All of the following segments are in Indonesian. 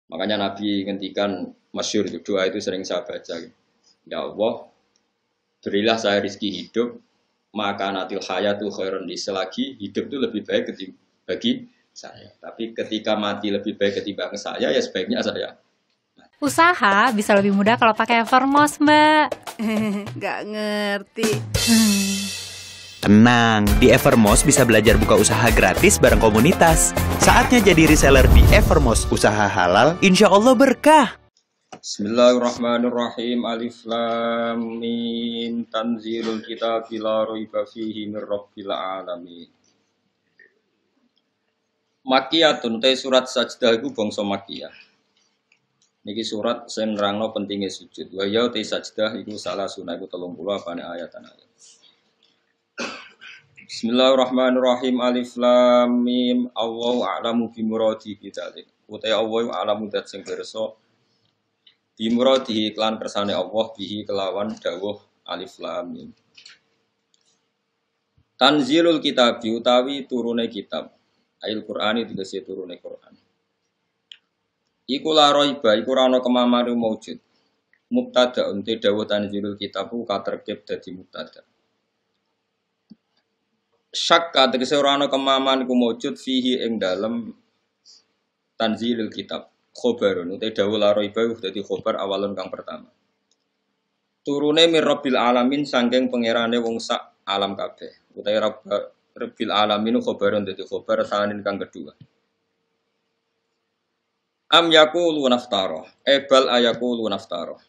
Makanya Nabi ngendikan masyhur itu doa itu sering saya baca. Ya Allah, berilah saya rezeki hidup, maka natil hayatu khairun li, selagi hidup itu lebih baik bagi saya. Tapi ketika mati lebih baik ketimbang saya, ya sebaiknya saya. Usaha bisa lebih mudah kalau pakai Evermost, Mbak. Gak ngerti. Tenang, di Evermost bisa belajar buka usaha gratis bareng komunitas. Saatnya jadi reseller di Evermost, usaha halal, insya Allah berkah. Bismillahirrahmanirrahim. Alif lam mim. Tanzilul kitabi la raiba fihi mir rabbil alamin. Makiyatun te surat Sajdah iku bangsa Makiyah. Niki surat sing nerangno pentingnya sujud. Wa ya te Sajdah iku salah sunah iku 30 apane ayat-ayat. Bismillahirrahmanirrahim. Alif lam mim. Allahu a'lamu bi muradi bidzalik. Utai Allah a'lamu dat sing pirsa bi muradi iklan kersane Allah bihi kelawan dawuh alif lam mim. Tanzilul kitab utawi turune kitab. Ayat Qur'ani tegese turune Qur'an. Iku la raiba iku ora ana kemamane maujud. Mubtada unte dawuh tanzilul kitab ku katerkib dadi mubtada. Syakka tegese ora ana kemaman iku maujud fihi ing dalem tanzilul kitab. Khobarun utai dawuh la raiba dadi khobar awalun kang pertama. Turune mir rabbil alamin saking pangerane wong sak alam kabeh. Utai rabbil alamin khobarun dadi khobar sanin kang kedua. Am yaqulu naftara, bal ayaqulu naftara.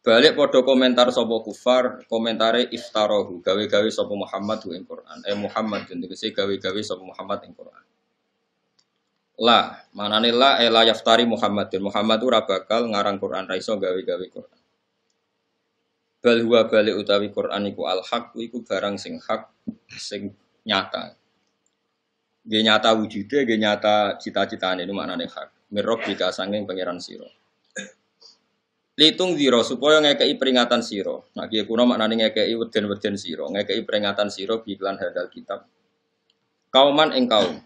Balik padha komentar sapa kufar, komentare iftarahu, gawe-gawe sapa Muhammad ing Quran. Muhammad tegese gawe-gawe sapa Muhammad ing Quran. La, manane la yaftari Muhammadun. Muhammad ora bakal ngarang Quran, ra iso gawe-gawe Quran. Bal huwa balik utawi Quran iku al-haq, iku barang sing hak, sing nyata. Nggih nyata wujude, nggih nyata cita-citane itu maknane hak. Mirrobbika sanging pangeran sira. Litung zira supaya ngekei peringatan sira. Nah kiye kuna maknane ngekei weden-weden sira, ngekei peringatan sira biklan hadal kitab. Kauman ing kaum.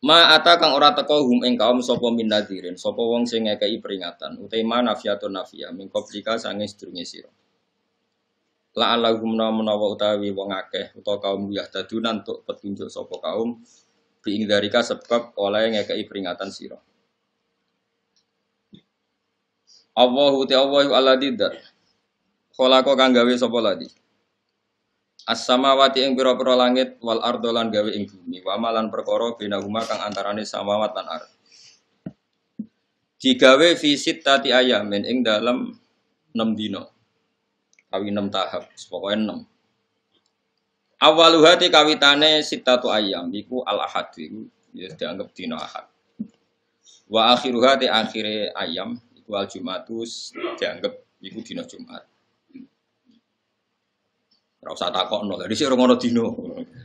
Ma ata kang ora teka hum ing kaum sapa min nadzirin, sapa wong sing ngekei peringatan. Utai manafiyatun nafiyah min qablika sange sedurunge sira. La allahum menawa utawi wong akeh utawa kaum yahdadunan untuk petunjuk sapa kaum biing darika sebab oleh ngekei peringatan sira. Allahu ta'ala alladzi dzat khalaqa kang gawe sapa ladi. As-samawati ing pira-pira langit wal ardo lan gawe ing bumi wa malan perkara benahuma kang antarane samawat lan ardh. Digawe fi sittati ayamin ing dalam 6 dina. Kawi 6 tahap, pokoke 6. Awaluhati kawitane sittatu ayam iku al-ahad iku ya dianggap dina ahad. Wa akhiruhati akhire ayam iku al-jumatus dianggap iku dina Jumat. Ora usah takokno, lha dhisik ora ngono dina.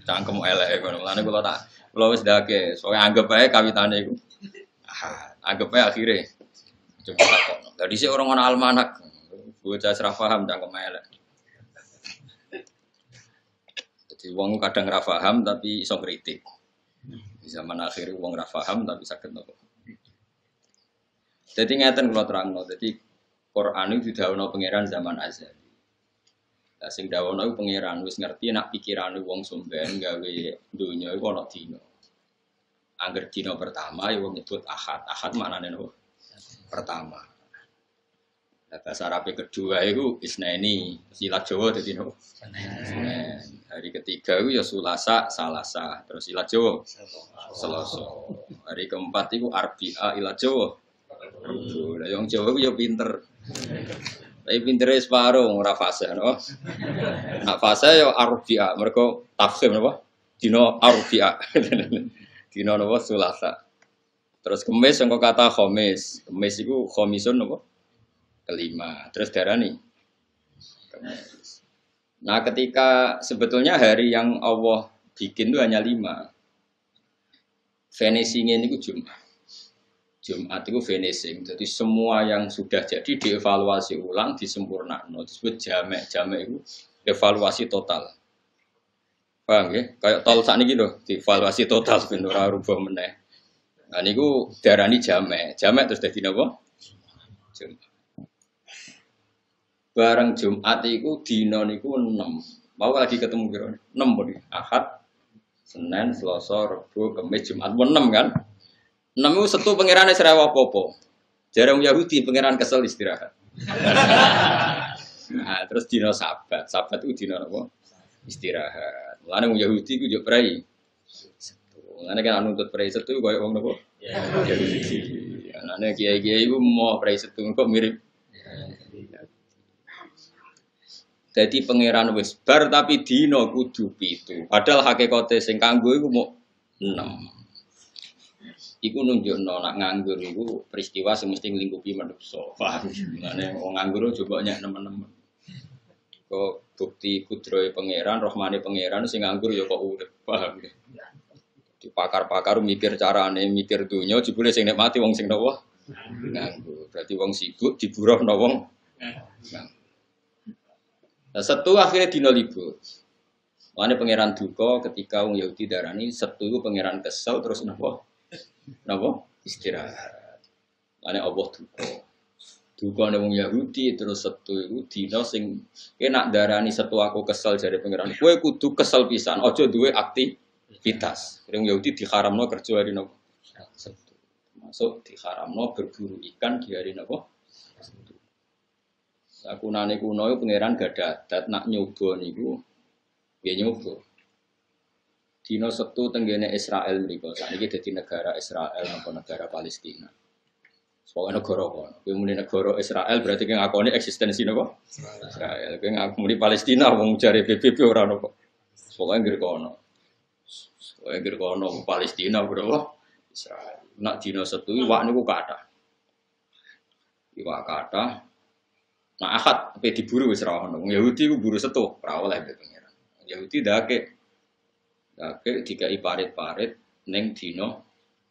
Cangkem elek ngono. Mulane kula wis ndake, soalé anggap ae kawitane iku. Anggap ae akhire. Coba takokno. Lha dhisik ora ngono almanak. Bocah ora paham cangkem elek. Jadi wong kadang ora paham tapi iso kritik. Di zaman akhir wong ora paham tapi saged nopo. Jadi ngeten kula terangno. Jadi Quran itu didhawuhna pangeran zaman azali. Lah sing dawuhna iku pangeran wis ngerti nek pikirane wong somben gawe donya iku ana dina. Angger dina pertama ya wong nyebut ahad. Ahad maknane nopo? Pertama. Nah, bahasa Arab kedua itu isnaini, silat Jawa dadi nopo? Senin. Hari ketiga itu ya Sulasa, Salasa, terus silat Jawa Selasa. Hari keempat itu Arbi'a ilat Jawa. Lah yang Jawa itu ya pinter. Tapi pintere separo ora fasih no. Nah fasih ya Arbi'a, mergo tafkhim napa? Dina Arbi'a. Dina napa Sulasa. Terus Kamis engko kata Khamis. Kamis iku khamisun napa? Kelima, terus darah nih. Nah, ketika sebetulnya hari yang Allah bikin itu hanya 5. Finishing ini itu Jumat. Jumat itu finishing. Jadi semua yang sudah jadi dievaluasi ulang, disempurnakan. Disebut jamek. Jamek itu evaluasi total. Paham ya? Kayak tol saat ini gitu, dievaluasi total sebenarnya rubah meneh. Nah niku darani jamek. Jamek terus dadi napa? Jumat. Bareng Jumat iku dina niku 6. Mau lagi ketemu kira 6 pun. Ahad, Senin, Selasa, Rebo, Kamis, Jumat 6 kan? 6 itu setu pangerane serewa apa-apa. Jarang Yahudi pangeran kesel istirahat. Nah, terus dina Sabat. Sabat itu dina apa? Istirahat. Mulane wong Yahudi ku yo prei. Setu. Mulane kan nuntut prei setu koyo wong napa? Yahudi. Anane kiai-kiai iku mau prei setu kok mirip. Jadi pangeran wis bar tapi dina kudu 7. Padahal hakikate sing kanggo iku mau 6. Iku nunjukno nak nganggur iku peristiwa sing mesti nglingkupi manusa. Paham? Mulane wong nganggur coba nyek nemen-nemen. Kok bukti kudrohe pangeran, rahmane pangeran sing nganggur ya kok urip. Paham ya? Di pakar-pakar mikir carane, mikir donya jebule sing nikmati wong sing napa? Nganggur. Berarti wong sibuk diburuhno wong nganggur. Nah, Setu akhirnya dina libur. Mulane pangeran duka ketika wong Yahudi darani Setu iku pangeran kesel terus napa? Napa? Istirahat. Mulane Allah duka. Duka ning wong Yahudi terus Setu iku dina sing enak darani Setu aku kesel jare pangeran. Kowe kudu kesel pisan, aja duwe aktivitas. Wong Yahudi diharamno kerja hari napa? Setu. Masuk diharamno berburu ikan di hari napa? Sakunane kuno iku pangeran gak ada adat nak nyoba niku nggih nyoba. Dina Setu tenggene Israel mriku. Saniki dadi negara Israel napa negara Palestina. Soale negara kono. Kowe muni negara Israel berarti kowe ngakoni eksistensi napa? Israel. Kowe ngakoni Palestina wong jare PBB ora napa. Pokoke ngger kono. Pokoke ngger kono Palestina bro. Israel. Nak dina Setu iwak niku kathah. Iwak kathah. Nah akad pe diburu wis ra ono. Yahudi ku buru Setu, ora oleh pangeran. Yahudi dake dikai parit-parit ning dina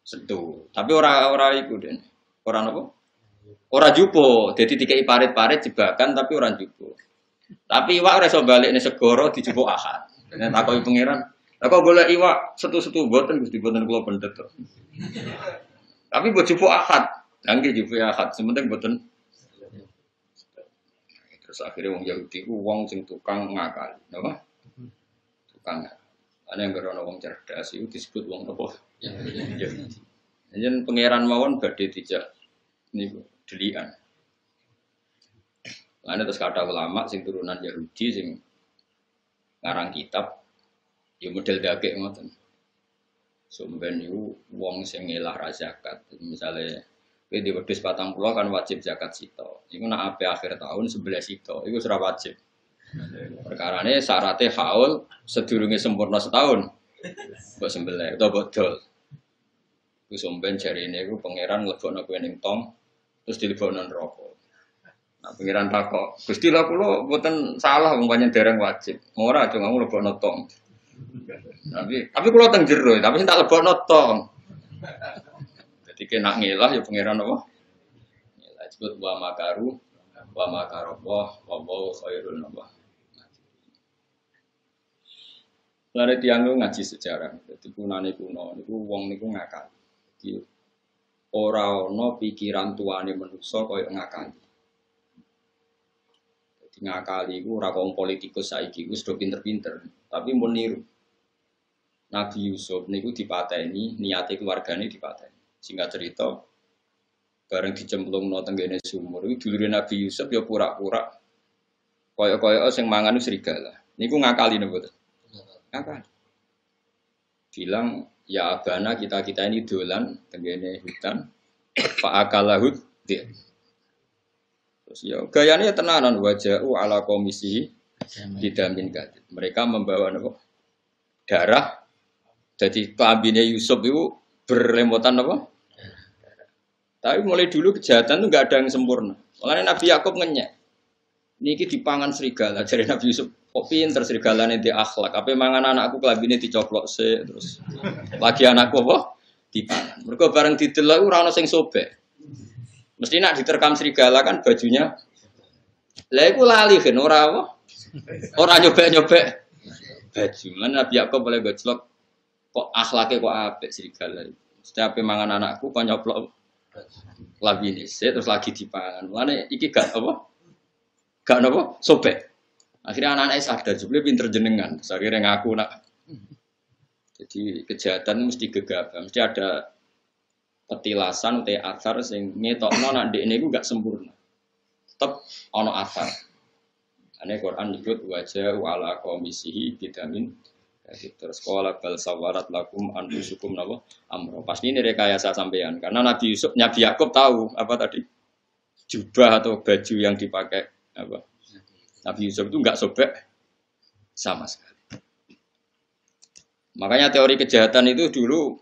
Setu. Tapi ora iku Den. Ora napa? Ora jupo. Dadi dikai parit-parit jebakan tapi ora jupo. Tapi iwak ora iso balik ning segara dijupuk akad. Nek takoki pangeran, "Lah kok golek iwak Setu-setu mboten Gusti mboten kula pendet to." Tapi mbok jupuk akad. Lah nggih jupuk akad, sementing mboten. Terus akhirnya wong Yahudi ku wong sing tukang ngakali, napa? Tukang. Ana yang berono wong cerdas iku disebut wong apa? Yahudi. Yen pangeran mawon badhe dijak niku delikan. Ana terus kata ulama sing turunan Yahudi sing ngarang kitab ya model dagek ngoten. Sumben niku wong sing ngelah ra zakat. Misale kowe di wedhus 40 kan wajib zakat sito. Iku nak ape akhir tahun 11 sito, iku ora wajib. Perkarane syaratnya haul sedurunge sempurna setahun. Mbok sembelih utawa bodol. Iku somben jarine iku pangeran nglebokno kowe ning tong terus dilebokno neraka. Nah pangeran takok, "Gusti lha kula mboten salah wong pancen dereng wajib. Ora aja ngamu lebokno tong." Tapi kula teng jero, tapi sing tak lebokno tong. Jadi kena ngelah ya pangeran apa? Ngelah disebut wa makaru wa makarallah wallahu khairul nabah. Lare tiyang ngaji sejarah. Dadi kunane kuno niku wong niku ngakal. Jadi ora ana pikiran tuane manusa kaya ngakali. Dadi ngakali iku ora wong politikus saiki wis do pinter-pinter, tapi mun niru. Nabi Yusuf niku dipateni, niate keluargane dipateni. Singkat cerita, bareng dicemplungno tenggene sumur, itu dulure Nabi Yusuf ya pura-pura kaya-kaya sing mangan serigala. Niku ngakali napa mboten? Ngakali. Bilang, "Ya abana kita ini dolan tenggene hutan, fa akalahud." Terus ya gayane tenanan waja'u ala komisi didamin kadit. Mereka membawa napa? Darah. Jadi kelambine Yusuf itu berlemotan apa? Tapi mulai dulu kejahatan itu nggak ada yang sempurna. Makanya Nabi Yakub ngenyek. Niki dipangan serigala. Jadi Nabi Yusuf, kok pinter serigalane di akhlak. Apa mangan anakku kelabine dicoplok se terus. Lagi anakku apa? Dipangan. Mereka bareng didelok ora ono sing sobek. Mesti nak diterkam serigala kan bajunya. Lah iku lali kan ora apa? Ora nyobek-nyobek baju. Lan Nabi Yakub boleh gojlok kok akhlake kok apik serigala. Setiap mangan anakku kok nyoplok labine terus lagi dipangan. Mulane iki gak apa? Gak napa? Sobek. Akhirnya anak-anaknya sadar jebule pinter jenengan. Terus akhirnya ngaku nak. Jadi kejahatan mesti gegabah, mesti ada petilasan atau asar sing ngetokno nak ndekne iku gak sempurna. Tetep ana asar. Ane Quran nyebut wajah wala komisihi bidamin. Terus sekolah bal sawarat lakum anfusukum napa amro. Pasti ini rekayasa sampean karena Nabi Yusuf, Nabi Yakub tahu apa tadi jubah atau baju yang dipakai apa Nabi Yusuf itu enggak sobek sama sekali. Makanya teori kejahatan itu dulu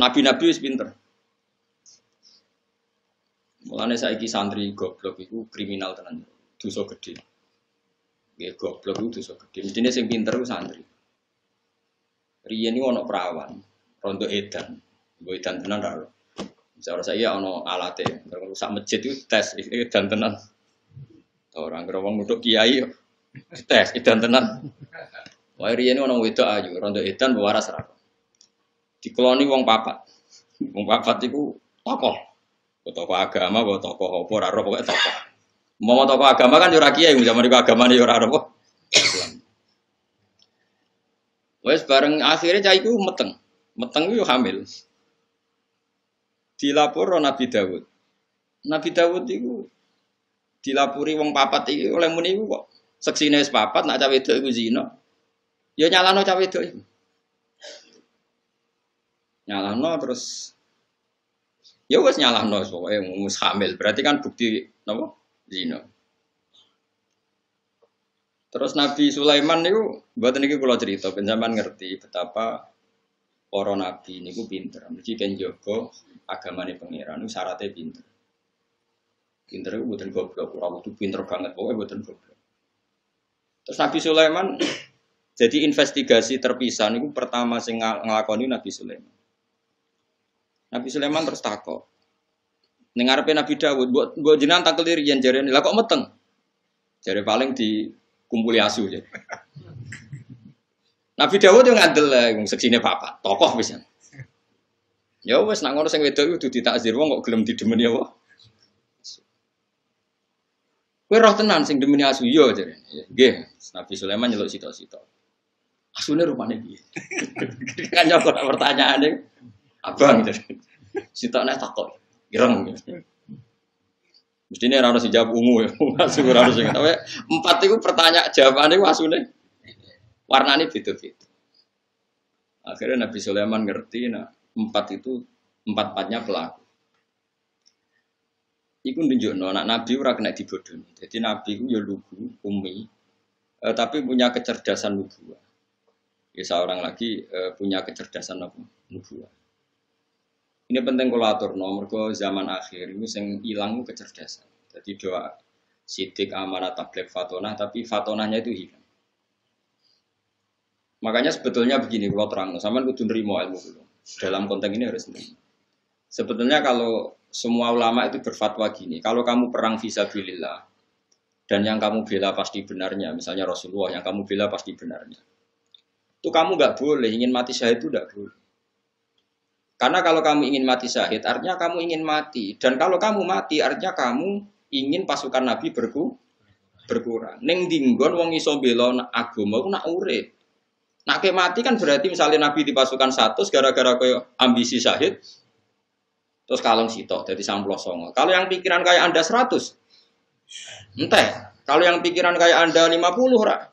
nabi-nabi wis pinter. Mulane saiki santri goblok itu kriminal tenan, dosa gede. Nggih goblok itu dosa gede. Mestine sing pinter ku santri. Riyen iki ana perawan, rondo edan. Mbok edan tenan ra. Misalnya saya ana alate, rusak masjid itu tes edan tenan. Orang gerowong nutuk kiai tes edan tenan. Wae riyen ana wedok ayu, rondo edan waras ra. Dikeloni wong papat. Wong papat iku tokoh. Tokoh agama, tokoh apa ora ora pokoke tokoh. Mau tokoh agama kan yo ora kiai, zaman iku agamane yo ora apa. Wes bareng akhirnya cah iku meteng. Meteng iku hamil. Dilapor Nabi Dawud. Nabi Dawud iku dilapuri wong papat iki oleh muni iku kok seksine wis papat nak cah wedok iku zina. Ya nyalano cah wedok iku. Nyalano terus ya wis nyalano pokoke wis hamil. Berarti kan bukti napa? Zina. Terus Nabi Sulaiman niku mboten niki kula cerita ben sampean ngerti betapa para nabi niku pinter. Mesti kan jaga agamane pangeran niku syaratnya pinter. Pinter iku mboten goblok, ora kudu pinter banget, pokoke mboten goblok. Terus Nabi Sulaiman jadi investigasi terpisah niku pertama sing nglakoni Nabi Sulaiman. Nabi Sulaiman terus takok. Ning ngarepe Nabi Dawud, mbok jenengan takel riyen jarene, lah kok meteng? Jare paling di kumpuli asu ya. Nabi Dawud yang ngandel lah, seksine papat, tokoh bisa. Ya wes nak ngono sing wedok kudu ditakzir wong kok gelem didemeni apa? Kowe roh tenan sing demeni asu yo jare. Nggih, Nabi Sulaiman nyeluk sito-sito. Asune rupane piye? Kan nyokot pertanyaane abang gitu. Sitone takok, ireng. Mestine ora ono sing jawab ungu ya. Asu ora ono sing. Tapi empat iku pertanyaan jawabane ku asune warnane beda-beda. Akhirnya Nabi Sulaiman ngerti nah empat itu empat-empatnya pelaku. Iku nunjukno anak Nabi ora kena dibodohi. Jadi Nabi ku ya lugu, umi, tapi punya kecerdasan nubuwah. Ya seorang lagi punya kecerdasan nubuwah. Ini penting kalau aturno, mergo zaman akhir ini sing ilang kecerdasan. Jadi doa sidik amanah tablek fatonah, tapi fatonahnya itu hilang. Makanya sebetulnya begini, kalau terang, sampean kudu nrimo ilmu dulu. Dalam konteks ini harus nrimo. Sebetulnya kalau semua ulama itu berfatwa gini, kalau kamu perang fisabilillah dan yang kamu bela pasti benarnya, misalnya Rasulullah yang kamu bela pasti benarnya, itu kamu nggak boleh ingin mati syahid itu nggak boleh. Karena kalau kamu ingin mati syahid, artinya kamu ingin mati. Dan kalau kamu mati, artinya kamu ingin pasukan Nabi berkurang. Ning dinggon wong iso bela agama ku nak urip. Nak ke mati kan berarti misalnya Nabi di pasukan 100 gara-gara koyo ambisi syahid. Terus kalong sitok jadi 99. Kalau yang pikiran kayak Anda 100. Entah. Kalau yang pikiran kayak Anda 50 ora.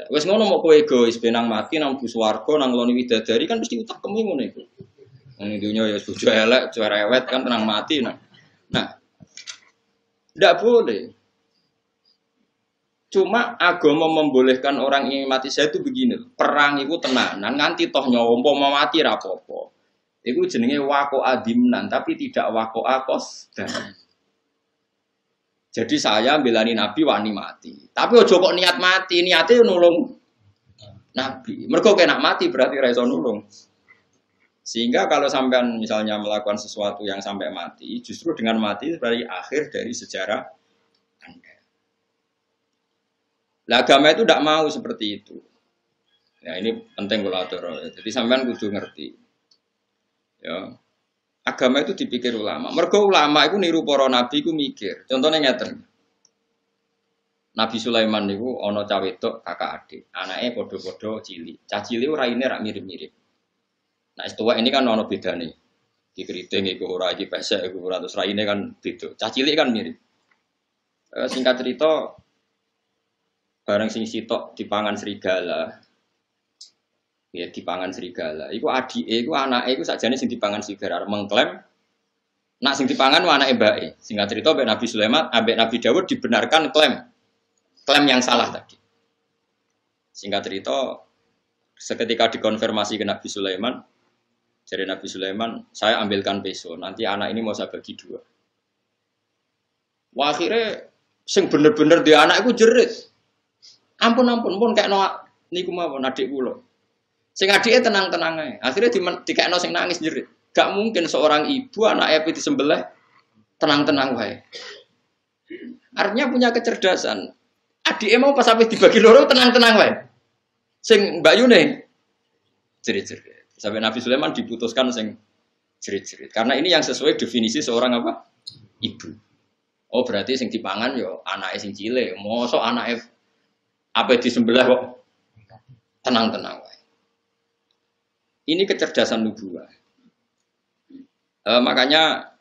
Wes ngono mau kowe egois benang mati nang bus warga nang ngloni widadari kan mesti utak kemu ngono iku. Wong dunya ya bojo elek, cerewet kan tenang mati nah. Nah. Ndak boleh. Cuma agama membolehkan orang ingin mati saya itu begini. Perang itu tenanan nganti toh nyawa mau mati ra apa-apa. Iku jenenge waqo adimnan tapi tidak waqo akos dan jadi saya belani Nabi wani mati. Tapi ojo kok niat mati, niatnya nulung Nabi. Mergo kena mati berarti ra iso nulung. Sehingga kalau sampean misalnya melakukan sesuatu yang sampai mati, justru dengan mati berarti akhir dari sejarah Anda. Lah agama itu tidak mau seperti itu. Ya ini penting kalau atur. Jadi sampean kudu ngerti. Ya. Agama itu dipikir ulama. Mergo ulama itu niru para nabi itu mikir. Contohnya ngeten. Nabi Sulaiman niku ana cah wedok kakak adik. Anake padha-padha cilik. Cah cilik raine rak mirip-mirip. Nah, istuwa ini kan ana bedane. Iki keriting iku ora iki pesek iku ora terus raine kan beda. Cah cilik kan mirip. Singkat cerita bareng sing sitok dipangan serigala. Ya dipangan serigala. Iku adike iku anake iku sakjane sing dipangan serigala mengklaim nak sing dipangan ku anake mbake. Singkat cerita ambek Nabi Sulaiman, ambek Nabi Dawud dibenarkan klaim yang salah tadi. Singkat cerita seketika dikonfirmasi ke Nabi Sulaiman, jadi Nabi Sulaiman, saya ambilkan peso, nanti anak ini mau saya bagi dua. Wah, akhirnya sing bener-bener di anak iku jerit. Ampun pun kayak niku mawon adik kula. Sing adike tenang-tenang ae. Akhirnya dikekno sing nangis jerit. Gak mungkin seorang ibu anake disembelih tenang-tenang wae. Artinya punya kecerdasan. Adike mau pas sampai dibagi loro tenang-tenang wae. Sing Mbak Yune jerit-jerit. Sampai Nabi Sulaiman diputuskan sing jerit-jerit. Karena ini yang sesuai definisi seorang apa? Ibu. Oh, berarti sing dipangan yo anake sing cilik. Mosok anake apa disembelih kok tenang-tenang wae. Ini kecerdasan nubuwah. Makanya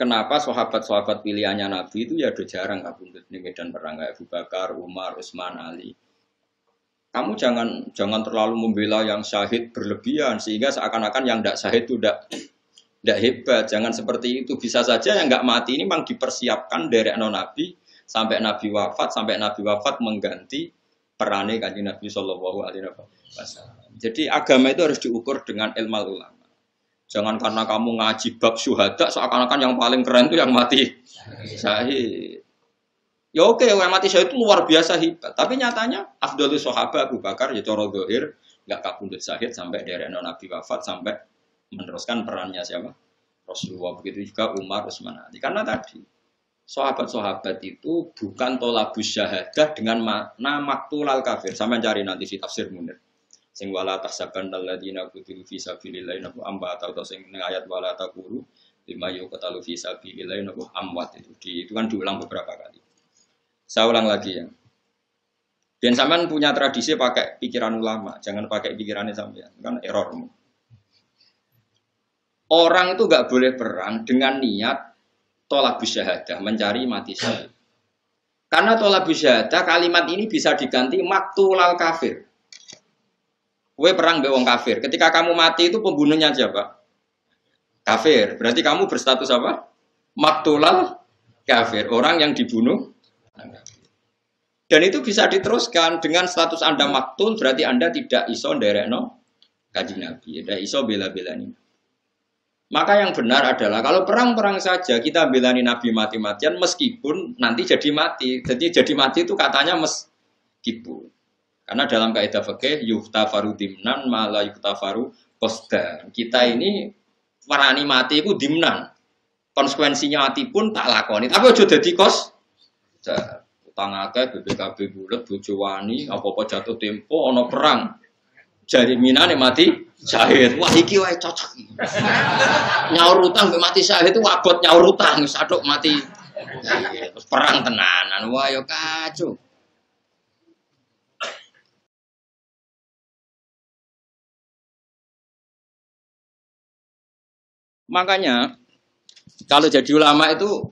kenapa sahabat-sahabat pilihannya Nabi itu ya udah jarang kabundut di medan perang kayak Abu Bakar, Umar, Utsman, Ali. Kamu jangan terlalu membela yang syahid berlebihan sehingga seakan-akan yang tidak syahid itu tidak hebat. Jangan seperti itu. Bisa saja yang nggak mati ini memang dipersiapkan dari Nabi sampai Nabi wafat mengganti perannya kanjeng Nabi Shallallahu Alaihi Wasallam. Jadi agama itu harus diukur dengan ilmu ulama. Jangan karena kamu ngaji bab syuhada seakan-akan yang paling keren itu yang mati syahid. Ya oke, yang mati syahid itu luar biasa hebat. Tapi nyatanya afdhalul sahabat Abu Bakar ya cara zahir enggak kabundut syahid sampai dari Nabi wafat sampai meneruskan perannya siapa? Rasulullah. Begitu juga Umar, Utsman, Ali. Karena tadi sahabat-sahabat itu bukan tolabus syahadah dengan makna maktulal kafir. Sama cari nanti si tafsir Munir. Sing wala tahsaban alladziina qutilu fi sabilillahi nabu amwat atau sing ning ayat wala taqulu lima yuqtalu fi sabilillahi nabu amwat itu kan diulang beberapa kali. Saya ulang lagi ya. Dan sampean punya tradisi pakai pikiran ulama, jangan pakai pikirannya sampean. Kan error. Orang itu enggak boleh perang dengan niat tolabus syahadah, mencari mati syahid. Karena tolabus syahadah kalimat ini bisa diganti maktulal kafir. Kowe perang mbek wong kafir. Ketika kamu mati itu pembunuhnya siapa? Kafir. Berarti kamu berstatus apa? Maktulal kafir. Orang yang dibunuh. Dan itu bisa diteruskan dengan status Anda maktul berarti Anda tidak iso nderekno kanjeng Nabi. Tidak iso bela-belani. Maka yang benar adalah kalau perang-perang saja kita belani Nabi mati-matian meskipun nanti jadi mati. Jadi mati itu katanya meskipun. Karena dalam kaidah fikih yuhtafaru dimnan mala yuhtafaru qasdan. Kita ini warani mati itu dimnan. Konsekuensinya mati pun tak lakoni. Tapi aja dadi utang akeh BPKB bulet bojo wani apa-apa jatuh tempo ana perang. Jaminane mati syahid. Wah iki wae cocok. Nyaur utang mbek mati syahid itu abot nyaur utang wis atuk mati. Terus perang tenanan. Wah yo kacau. Makanya kalau jadi ulama itu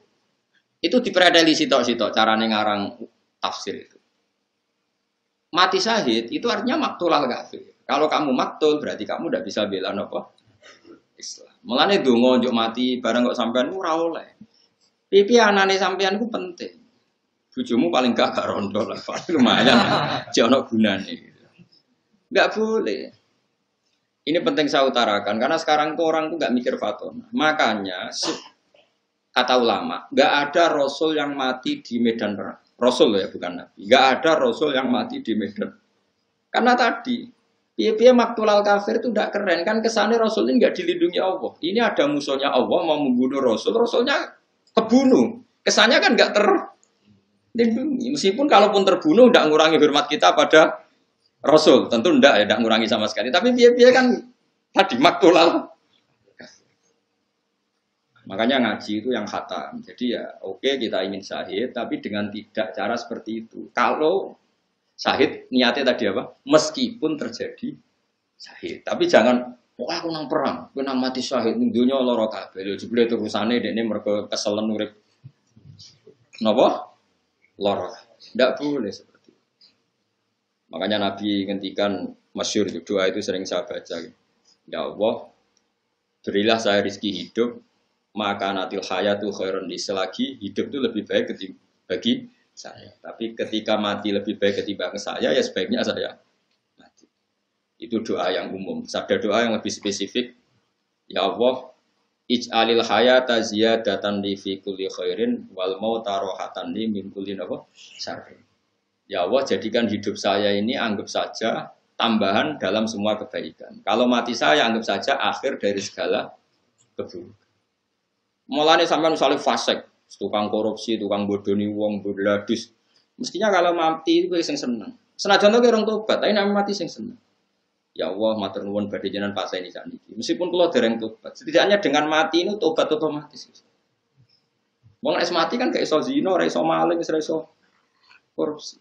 dipredeli sitok-sitok carane ngarang tafsir itu. Mati syahid itu artinya maktulal kafir. Kalau kamu maktul berarti kamu tidak bisa bela apa? Islam. Mulane donga njuk mati bareng kok sampean ora oleh. Pipi anane sampean ku penting. Bojomu paling gak rondo lah, lumayan. Jek ono gunane. Enggak boleh. Ini penting saya utarakan karena sekarang tuh orang tuh nggak mikir fatona. Makanya kata ulama, nggak ada rasul yang mati di medan perang. Rasul ya bukan nabi. Nggak ada rasul yang mati di medan. Karena tadi, piye maktulal kafir itu nggak keren kan kesannya rasul ini nggak dilindungi Allah. Ini ada musuhnya Allah mau membunuh rasul, rasulnya kebunuh. Kesannya kan nggak terlindungi. Meskipun kalaupun terbunuh nggak ngurangi hormat kita pada Rasul, tentu tidak ngurangi sama sekali. Tapi biar kan tadi maktulal. Makanya ngaji itu yang khatam. Jadi ya oke kita ingin syahid, tapi dengan tidak cara seperti itu. Kalau syahid niatnya tadi apa? Meskipun terjadi syahid, tapi jangan wah aku nang perang, aku nang mati syahid ning donya lara kabeh. Lho jebule terusane dekne mergo keselen urip. Napa? Lara. Ndak boleh seperti itu. Makanya Nabi ngendikan masyhur itu doa itu sering saya baca. Ya Allah, berilah saya rezeki hidup, maka natil hayatu khairun li, selagi hidup itu lebih baik bagi saya. Tapi ketika mati lebih baik ketimbang saya, ya sebaiknya saya mati. Itu doa yang umum. Ada doa yang lebih spesifik. Ya Allah, ij'alil hayata ziyadatan li fi kulli khairin wal mauta rohatan li min kulli syarrin. Ya Allah, jadikan hidup saya ini anggap saja tambahan dalam semua kebaikan. Kalau mati saya anggap saja akhir dari segala keburukan. Mulane sampean misalnya fasik, tukang korupsi, tukang bodoni wong, bodladus. Mestinya kalau mati itu sing seneng. Senajan to orang tobat, tapi nek mati sing seneng. Ya Allah, matur nuwun badhe jenengan pateni sakniki. Meskipun kula dereng tobat, setidaknya dengan mati ini tobat otomatis. Wong nek mati kan gak iso zina, ora iso maling, ora iso korupsi.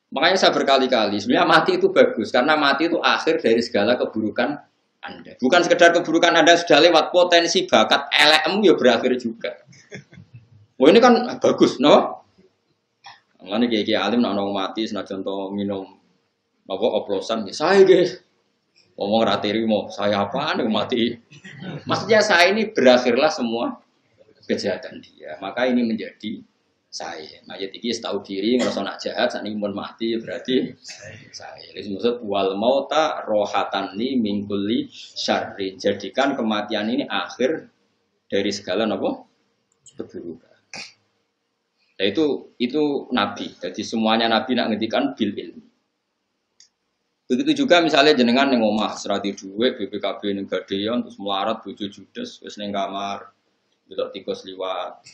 Makanya saya berkali-kali, sebenarnya mati itu bagus, karena mati itu akhir dari segala keburukan Anda. Bukan sekedar keburukan Anda sudah lewat, potensi bakat elekmu ya berakhir juga. Wah ini kan bagus, no? Makanya kayak alim nak nong mati, senajan to minum apa oplosan, ya saya guys, ngomong ratiri mau saya apaan yang mati? Maksudnya saya ini berakhirlah semua kejahatan dia, maka ini menjadi saya. Mayat iki tahu diri ngerasa nak jahat saat ini pun mati berarti saya. Jadi maksud wal mauta rohatan li min kulli syarri. Jadikan kematian ini akhir dari segala apa? Keburukan. Nah, itu nabi. Jadi semuanya nabi nak ngendikan bil ilmi. Begitu juga misalnya jenengan ning omah serati dhuwit BPKB ning gadean terus melarat bojo judes wis ning kamar delok tikus liwat.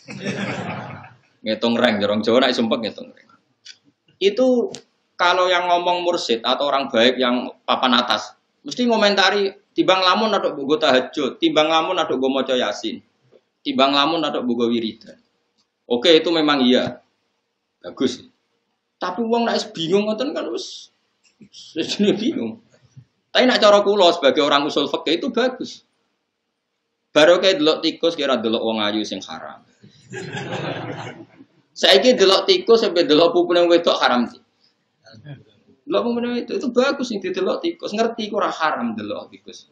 Ngitung reng, jorong Jawa nak sumpek ngitung reng. Itu kalau yang ngomong mursyid atau orang baik yang papan atas, mesti ngomentari timbang lamun atau bogo tahajud, timbang lamun atau bogo maca yasin, timbang lamun atau bogo wiridan. Oke itu memang iya, bagus. Tapi wong nak bingung ngoten kan wis bingung. Tapi nak cara kula sebagai orang usul fikih itu bagus. Baru kayak delok tikus kira delok wong ayu sing haram. Saiki delok tikus sampai delok pupune wedok haram sih. Delok pupune itu bagus nih delok tikus, ngerti ku ora haram delok tikus.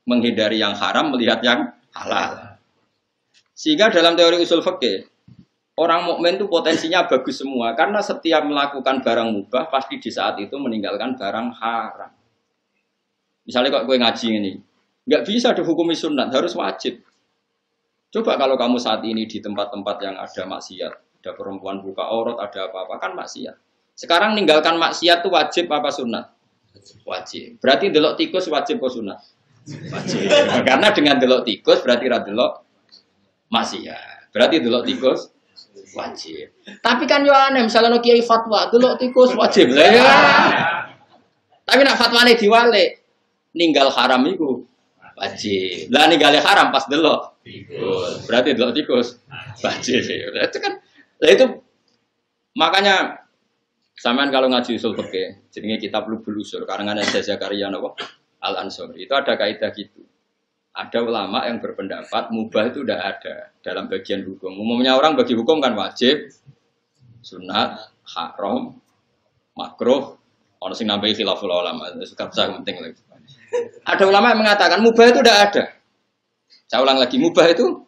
Menghindari yang haram melihat yang halal. Sehingga dalam teori usul fikih, orang mukmin itu potensinya bagus semua karena setiap melakukan barang mubah pasti di saat itu meninggalkan barang haram. Misalnya kok gue ngaji ini, nggak bisa dihukumi sunat, harus wajib. Coba kalau kamu saat ini di tempat-tempat yang ada maksiat, ada perempuan buka aurat, ada apa-apa, kan maksiat. Sekarang ninggalkan maksiat itu wajib apa sunat? Wajib. Berarti delok tikus wajib apa sunat? Wajib. Karena dengan delok tikus berarti ra delok maksiat. Berarti delok tikus wajib. Tapi kan yo aneh, misalnya kiai fatwa delok tikus wajib. Lah ya. Tapi nak fatwane diwalik, ninggal haram iku wajib. Lah ninggale haram pas delok tikus. Berarti delok tikus wajib. Itu kan lah itu makanya sampean kalau ngaji usul fikih jenenge kitab Lubul Usul karangan Zakaria napa Al-Ansori itu ada kaidah gitu. Ada ulama yang berpendapat mubah itu tidak ada dalam bagian hukum. Umumnya orang bagi hukum kan wajib, sunat, haram, makruh, ono sing nambahi khilaful ulama. Suka penting lagi. Ada ulama yang mengatakan mubah itu tidak ada. Saya ulang lagi, mubah itu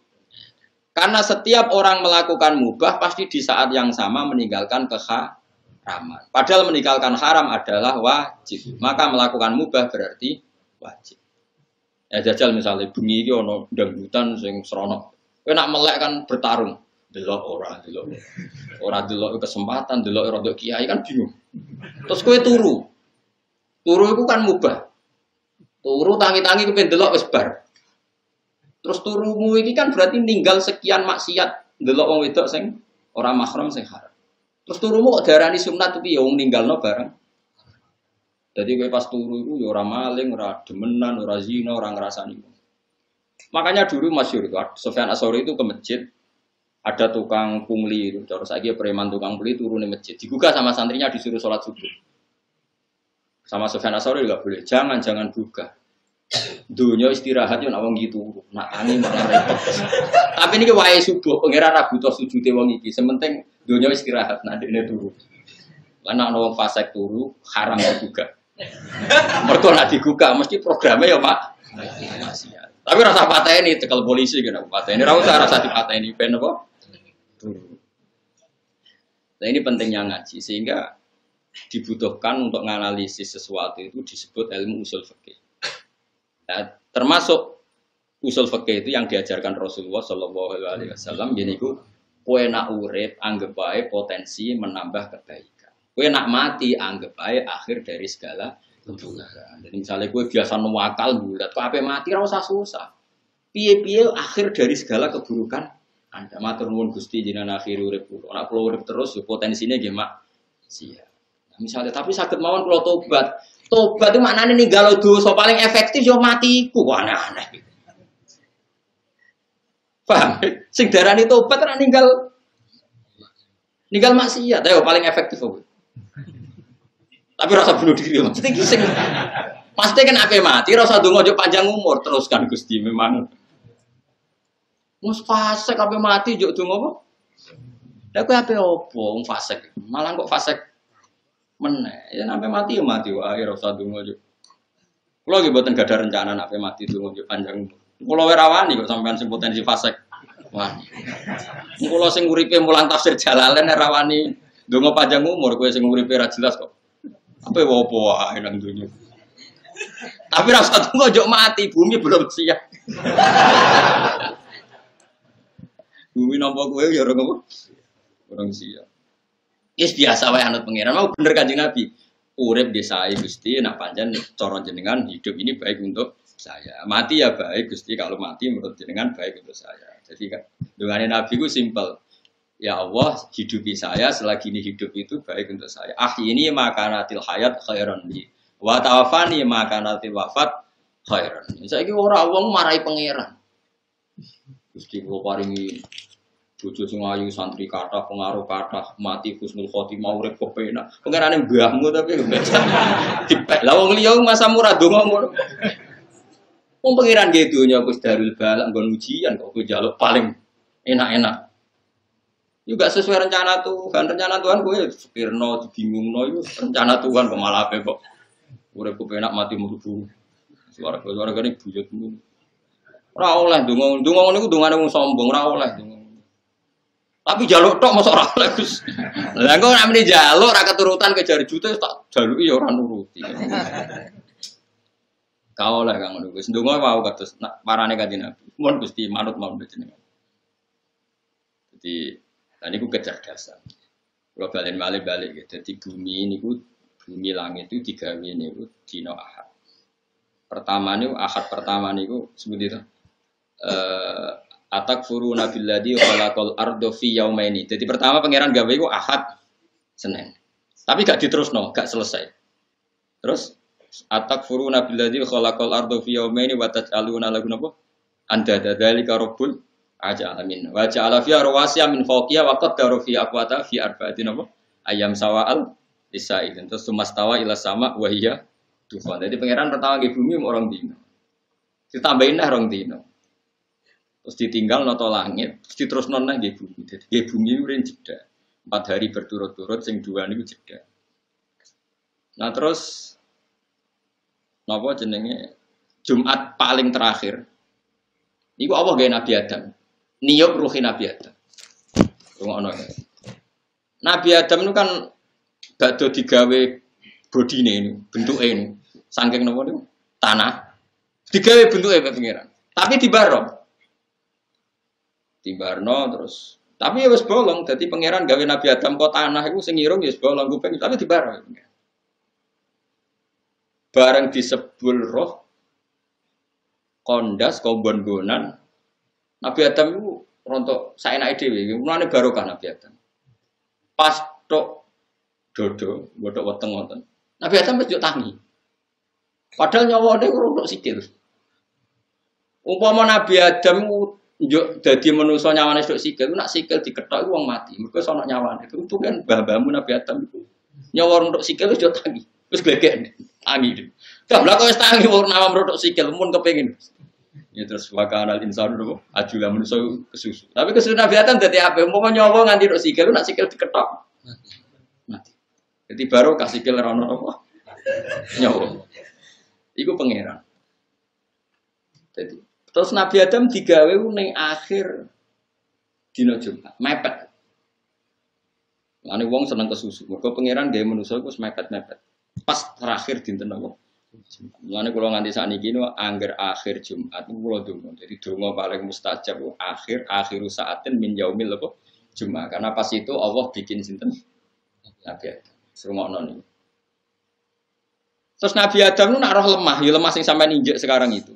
karena setiap orang melakukan mubah pasti di saat yang sama meninggalkan keharaman. Padahal meninggalkan haram adalah wajib. Maka melakukan mubah berarti wajib. Ya jajal misalnya bengi iki ana dangdutan sing serono. Kowe nak melek kan bertarung. Delok ora, delok. Ora delok kesempatan, delok rodok kiai kan bingung. Terus kowe turu. Turu iku kan mubah. Turu tangi-tangi kepen delok wis bar. Terus turumu ini kan berarti ninggal sekian maksiat delok wong wedok sing ora mahram sing haram. Terus turumu kok diarani sunat iki ya wong ninggalno bareng. Jadi kowe pas turu iku ya ora maling, ora demenan, ora zina, ora ngrasani. Makanya dulu masyhur itu Sufyan Ats-Tsauri itu ke masjid, ada tukang pungli, terus lagi preman tukang pungli turun di masjid, digugah sama santrinya disuruh sholat subuh. Sama Sufyan Ats-Tsauri juga boleh, jangan buka. Dunia istirahat yo nak wong gitu, nak angin malah repot. Tapi ini wae subuh, pangeran ra butuh sujude wong iki, sementing dunia istirahat nak dene turu. Lan nak wong fasik turu haram juga. Mergo nak digugah mesti programnya ya, Pak. Tapi rasa pateni cekel polisi kena pateni, ra usah rasa dipateni ben apa? Turu. Nah ini pentingnya ngaji sehingga dibutuhkan untuk menganalisis sesuatu itu disebut ilmu usul fikih. Nah, termasuk usul fikih itu yang diajarkan Rasulullah Shallallahu Alaihi Wasallam. Jadi itu, kue nak urip anggap baik potensi menambah kebaikan. Kue nak mati anggap baik akhir dari segala keburukan. Jadi misalnya kue biasa nuwakal bulat, kue mati rasa susah. Piye akhir dari segala keburukan. Anda matur nuwun Gusti jenengan akhir urip kula. Nak kula urip terus yo potensinya gemak sia. Nah, misalnya tapi sakit mawon kula tobat. Tobat itu maknanya ninggal dosa paling efektif yo matiku. Kok aneh-aneh. Paham? Sing darani tobat ora ninggal maksiat ayo paling efektif kok. Tapi rasa bunuh diri maksudnya ki sing pasti kan ape mati rasa donga yo panjang umur teruskan Gusti memang. Mus fasik ape mati yo donga apa? Lah kowe ape opo wong fasik? Malah kok fasik meneh, ya sampai mati ya mati wae ora usah donga yo. Kula nggih mboten gadah rencana nek mati donga yo panjang. Kula ora rawani kok sampean sing potensi fasik. Wani. Kula sing uripe mulang tafsir Jalalain ora rawani donga panjang umur, kowe sing uripe ra jelas kok. Apa apa wae nang donya. Tapi ra usah donga yo mati, bumi belum siap. Bumi nampa kowe ya ora ngopo. Ora siap. Yes biasa wae anut pangeran. Mau bener Kanjeng Nabi. Urip desai Gusti nak pancen cara jenengan hidup ini baik untuk saya. Mati ya baik Gusti kalau mati menurut jenengan baik untuk saya. Jadi kan dongane Nabi ku simpel. Ya Allah, hidupi saya selagi ini hidup itu baik untuk saya. Ini makanatil hayat khairan li. Wa tawaffani makanatil wafat khairan. Saiki ora wong marahi pangeran. Gusti kula paringi bojo sing ayu santri kathah pengaruh kathah mati husnul khotimah urip kepenak pengerane mbahmu tapi dipek la wong liya masa murah donga ngono wong pengiran nggih donya wis darul balak nggon ujian kok kowe njaluk paling enak-enak juga sesuai rencana Tuhan kowe pikirno dibingungno iku rencana Tuhan kok malah ape kok urip kepenak mati mlebu suara-suarane buyutmu ora oleh donga ngono iku dongane wong sombong ora oleh donga. Tapi jaluk tok mosok ora oleh Gus. Lah engko nek meni jaluk ora keturutan kejar juta tak jaluki ya ora nuruti. Kau lah kang ngono Gus. Ndonga wae kados parane Kanjeng Nabi. Mun Gusti manut mawon jenengan. Jadi niku kecerdasan. Kalau balik gitu. Jadi bumi langit itu digawe niku dina Ahad. Ahad pertama niku seperti itu. Atakfuruna billadzi khalaqal arda fi yaumaini. Jadi pertama pangeran gawe iku Ahad Senin. Tapi gak diterusno, gak selesai. Terus atakfuruna billadzi khalaqal arda fi yaumaini wa taj'aluna lahu napa? Anda dzalika rabbul alamin. Wa ja'ala fiha rawasiya min fawqiha wa qaddara fi aqwata fi arba'atin napa? Ayam sawa'al lisaidin. Terus sumastawa ila sama wa hiya tufan. Jadi pangeran pertama nggih bumi orang dino. Ditambahin lah orang dino. Terus ditinggal noto langit, terus diterus nona nggih bumi. Jadi nggih bumi urin jeda. 4 hari berturut-turut, sing 2 niku jeda. Nah terus napa jenenge Jumat paling terakhir. Niku Allah gawe Nabi Adam. Niyup ruhi Nabi Adam. Ngono. Nabi Adam itu kan badhe digawe bodine ini, bentuke ini. Saking napa niku? Tanah. Digawe bentuke pengiran. Tapi Tibarno terus. Tapi ya wis bolong, dadi pangeran gawe Nabi Adam kok tanah iku sing irung ya wis bolong kuping, tapi dibarno. Bareng disebul roh kondas kombon-bonan Nabi Adam itu rontok saenake dhewe, mulane barokah Nabi Adam. Pas tok dodo, godhok weteng ngoten. Nabi Adam wis yo tangi. Padahal nyawane rontok sikil. Umpama Nabi Adam njuk dadi manusa nyawane sik sikil, nak sikil dikethok iku wong mati. Mergo sono nyawane. Itu kan mbah-mbahmu Nabi Adam iku. Nyawar untuk sikil wis yo tangi. Wis glegek tangi. Dah lha kok wis tangi wong nama untuk sikil mun kepengin. Ya terus wakanal insan dulu ajula manusa kesusu. Tapi kesusu Nabi Adam dadi ape? Umpama nyawa nganti untuk sikil nak sikil dikethok. Mati. Jadi baru kasih sikil ora ono apa? Nyawa. Iku pangeran. Jadi terus Nabi Adam digawe ning akhir dina Jumat, mepet. Lane wong seneng kesusu. Mergo pangeran gawe manusa iku wis mepet-mepet. Pas terakhir dinten apa? Lane kula nganti sakniki no angger akhir Jumat kula donga. Jadi donga paling mustajab akhiru saatin min yaumil apa? Jumat. Karena pas itu Allah bikin sinten? Nabi Adam. Serungokno niku. Terus Nabi Adam nak roh lemah, ya lemah sing sampean injek sekarang itu.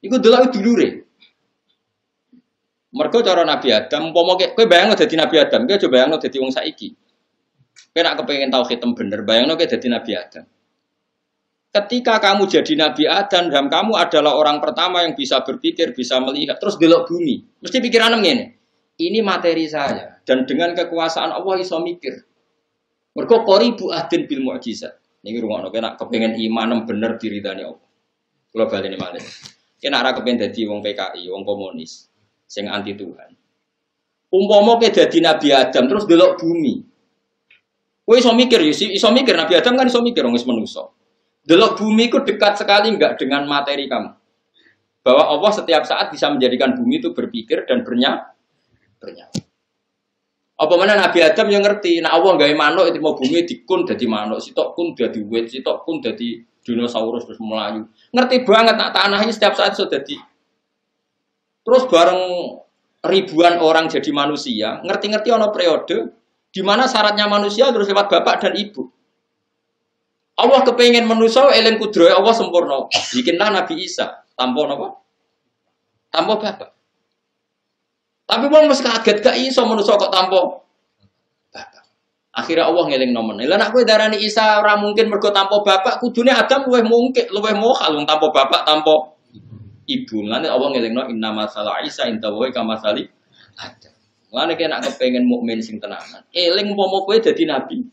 Iku delok dulure. Mergo cara Nabi Adam, umpama kowe bayangno dadi Nabi Adam, kowe coba bayangno dadi wong saiki. Kowe nek kepengin tauhid bener, bayangno kowe dadi Nabi Adam. Ketika kamu jadi Nabi Adam dan kamu adalah orang pertama yang bisa berpikir, bisa melihat, terus delok bumi. Mesti pikiranmu ngene. Ini materi saya dan dengan kekuasaan Allah iso mikir. Mergo qoribu ahdin bil mukjizat. Niki rungokno kowe nek kepengin iman bener diridani Allah. Kula baleni malih. Kena ora kepen dadi wong PKI, wong komunis sing anti Tuhan. Umpama ke dadi Nabi Adam terus delok bumi. Kowe iso mikir, iso mikir Nabi Adam kan iso mikir wong wis manusa. Delok bumi ku dekat sekali enggak dengan materi kamu. Bahwa Allah setiap saat bisa menjadikan bumi itu berpikir dan bernyawa. Apa mana Nabi Adam yang ngerti, nah Allah gawe manuk itu mau bumi dikun dadi manuk, sitok kun dadi wit, sitok kun dadi dinosaurus terus melayu. Ngerti banget nak tanah ini setiap saat sudah jadi. Terus bareng ribuan orang jadi manusia, ngerti-ngerti ono periode di mana syaratnya manusia harus lewat bapak dan ibu. Allah kepengen manusia eling kudrohe Allah sempurna. Bikinlah Nabi Isa tanpa apa? Tanpa bapak. Tapi wong mesti kaget gak iso manusia kok tanpa bapak. Akhirnya Allah ngeling nomen. Lah nek kowe darani Isa ora mungkin mergo tanpa bapak, kudune Adam luwih mungkin, luwih mokal wong tanpa bapak, tanpa ibu. Lan Allah ngelingno inna masalah Isa inta wa kama sali Adam. Lan nek nek kepengin mukmin sing tenanan, eling umpama kowe dadi nabi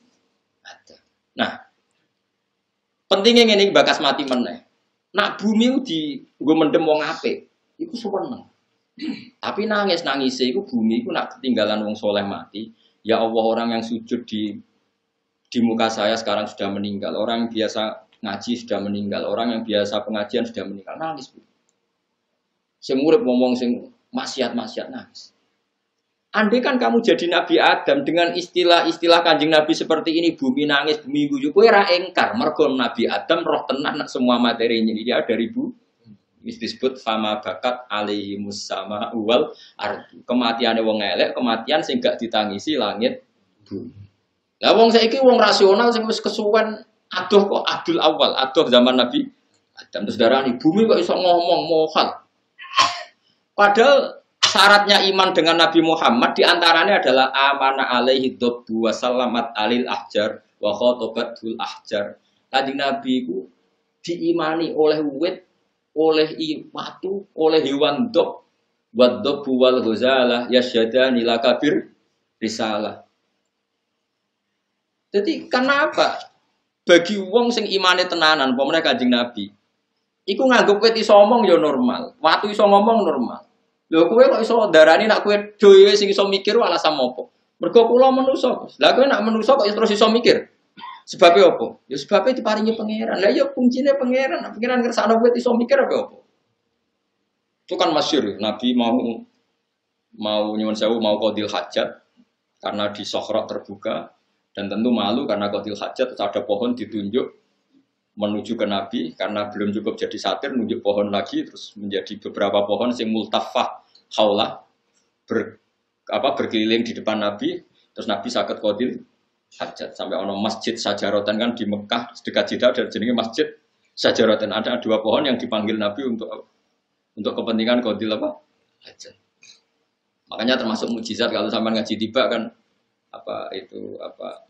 Adam. Nah, pentingnya ngene iki bakas mati meneh. Nak bumi di nggo mendem wong apik, iku suweneng. Tapi nangis-nangise iku bumi iku nak ketinggalan wong soleh mati. Ya Allah, orang yang sujud di muka saya sekarang sudah meninggal. Orang yang biasa ngaji sudah meninggal. Orang yang biasa pengajian sudah meninggal. Nangis. Sing urip ngomong sing maksiat-maksiat nangis. Andai kan kamu jadi Nabi Adam dengan istilah-istilah Kanjeng Nabi seperti ini, bumi nangis, bumi guyu, kowe ora engkar mergo Nabi Adam roh tenan semua materinya dia dari bumi. Ini disebut fama bakat alaihi musama wal ardu. Kematiane wong elek, kematian sing gak ditangisi langit bumi. Lah wong saiki wong rasional sing wis kesuwen aduh kok Abdul Awal, aduh zaman Nabi Adam terus darani bumi kok iso ngomong mohal. Padahal syaratnya iman dengan Nabi Muhammad diantaranya adalah amana alaihi dobbu wa salamat alil ahjar wa khotobatul ahjar. Kanjeng Nabi itu diimani oleh wit, oleh watu, oleh hewan dob, waddob wal ghazalah yasyadani lakabir risalah. Jadi kenapa bagi wong sing imane tenanan pemene Kanjeng Nabi iku nganggep wit iso ngomong ya normal, watu iso ngomong normal. Lho kowe kok iso darani nak kowe dhewe sing iso mikir alasan apa? Mergo kula manusa. Lah kowe nak manusa kok terus iso mikir? Sebabnya apa? Ya sebabnya diparingi pangeran. Lah ya kuncine pangeran. Pangeran kersane kowe iso mikir apa? Itu kan masyhur Nabi mau nyuwun sewu mau qadil hajat karena di Sokhrok terbuka dan tentu malu karena qadil hajat ada pohon ditunjuk menuju ke Nabi karena belum cukup jadi satir nunjuk pohon lagi terus menjadi beberapa pohon sing multafah haulah berkeliling di depan Nabi terus Nabi sakit qadil hajat sampai ono masjid Sajarotan kan di Mekah dekat Jeddah dan jenenge masjid Sajarotan ada dua pohon yang dipanggil Nabi untuk kepentingan qadil hajat. Makanya termasuk mukjizat kalau sampean ngaji tiba kan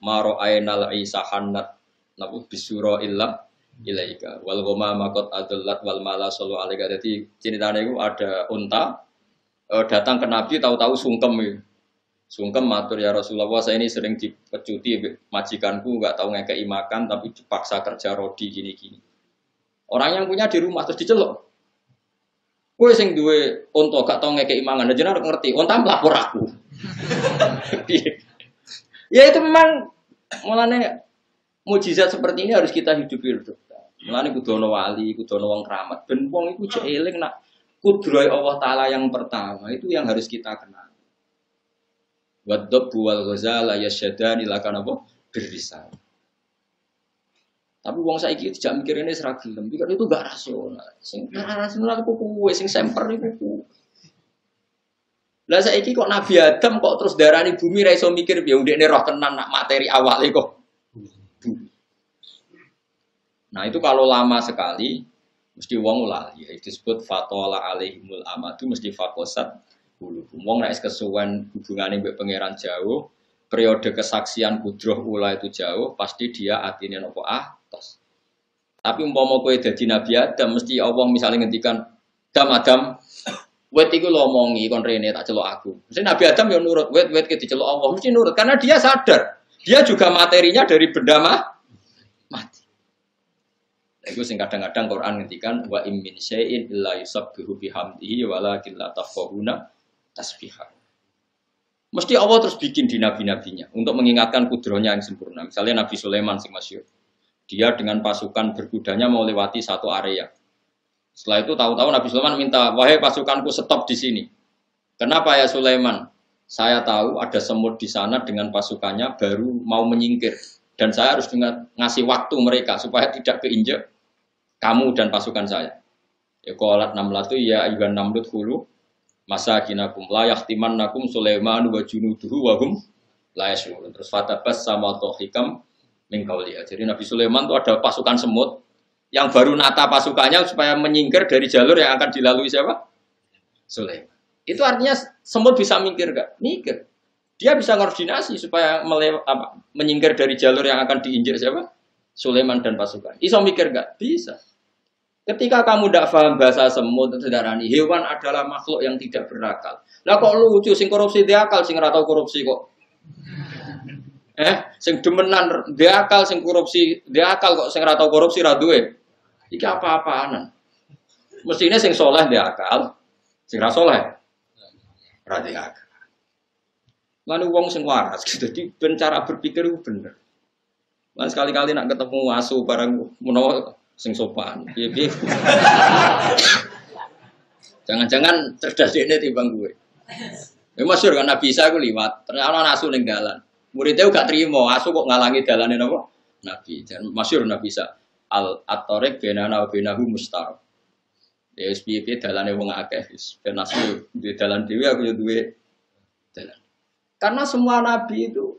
maro ainal isa hannat nabu bisura illah ilaika wal ghamama qad adallat wal mala sallu alaika. Jadi ceritanya itu ada unta datang ke Nabi tahu-tahu sungkem itu. Sungkem matur ya Rasulullah, saya ini sering dipecuti majikanku enggak tahu ngekei makan tapi dipaksa kerja rodi gini-gini. Orang yang punya di rumah terus diceluk. Kowe sing duwe unta gak tau ngekei mangan, jenengan ngerti, unta melapor aku. Ya itu memang mulane mukjizat seperti ini harus kita hidupi. Mulane kudu ana wali, kudu ana wong keramat. Ben wong iku jek eling nak kudrohe Allah taala yang pertama itu yang harus kita kenal. Wadab wal ghazala yasyadani lakan apa birrisal. Tapi wong saiki tidak mikir ini serak gelem, pikir itu gak rasional. Sing rasional ku kuwe sing semper iku ku. Lah saiki kok Nabi Adam kok terus darani bumi ra iso mikir piye ndekne roh tenan nak materi awale kok. Nah itu kalau lama sekali mesti wong lali. Itu disebut fatola alaihimul amadu mesti fakosat dulu. Wong nek kesuwen hubungane mbek pangeran jauh, periode kesaksian kudroh ula itu jauh, pasti dia atine nopo atos. Tapi umpama kowe dadi Nabi Adam mesti Allah misalnya ngendikan Adam wet iku lomongi kon rene tak celuk aku. Mesti Nabi Adam ya nurut, wet ki diceluk Allah mesti nurut karena dia sadar. Dia juga materinya dari benda mati. Itu sing kadang-kadang Quran ngendikan wa im min syai'in illa yusabbihu bihamdihi walakin la tafqahuna tasbihah. Mesti Allah terus bikin di nabi-nabinya untuk mengingatkan kudrohnya yang sempurna. Misalnya Nabi Sulaiman sing masyhur. Dia dengan pasukan berkudanya mau lewati satu area. Setelah itu tahu-tahu Nabi Sulaiman minta, "Wahai pasukanku stop di sini." Kenapa ya Sulaiman? Saya tahu ada semut di sana dengan pasukannya baru mau menyingkir. Dan saya harus ngasih waktu mereka supaya tidak keinjak kamu dan pasukan saya. Ya qalat namlatu ya ayyuhan namlut khulu masakinakum la yahtimannakum Sulaiman wa junuduhu wa hum la yashurun. Terus fatabas sama tohikam min qawliha. Jadi Nabi Sulaiman itu ada pasukan semut yang baru nata pasukannya supaya menyingkir dari jalur yang akan dilalui siapa? Sulaiman. Itu artinya semut bisa mikir gak? Mikir. Dia bisa koordinasi supaya menyingkir dari jalur yang akan diinjak siapa? Sulaiman dan pasukan. Iso mikir gak? Bisa. Ketika kamu tidak paham bahasa semut, saudara, hewan adalah makhluk yang tidak berakal. Lah kok lucu, sing korupsi dia akal, sing ratau korupsi kok. Sing demenan dia akal, sing korupsi dia akal kok, sing ratau korupsi raduwe. Iki apa-apaanan. Mestinya sing soleh dia akal, sing rasoleh radhi akal. Lalu wong sing waras, jadi cara berpikir itu bener. Lan sekali-kali nak ketemu asu barang menawa sing sopan. Piye-piye. Jangan-jangan cerdas ini timbang gue. Ya masyhur kan Nabi Isa aku liwat, ternyata ana asu ning dalan. Muridnya gak terima, asu kok ngalangi dalane napa? Nabi. Dan masyhur Nabi Isa at-tariq bainana wa bainahu mustar. Ya wis piye-piye dalane wong akeh wis ben asu duwe dalan dhewe aku yo duwe dalan. Karena semua nabi itu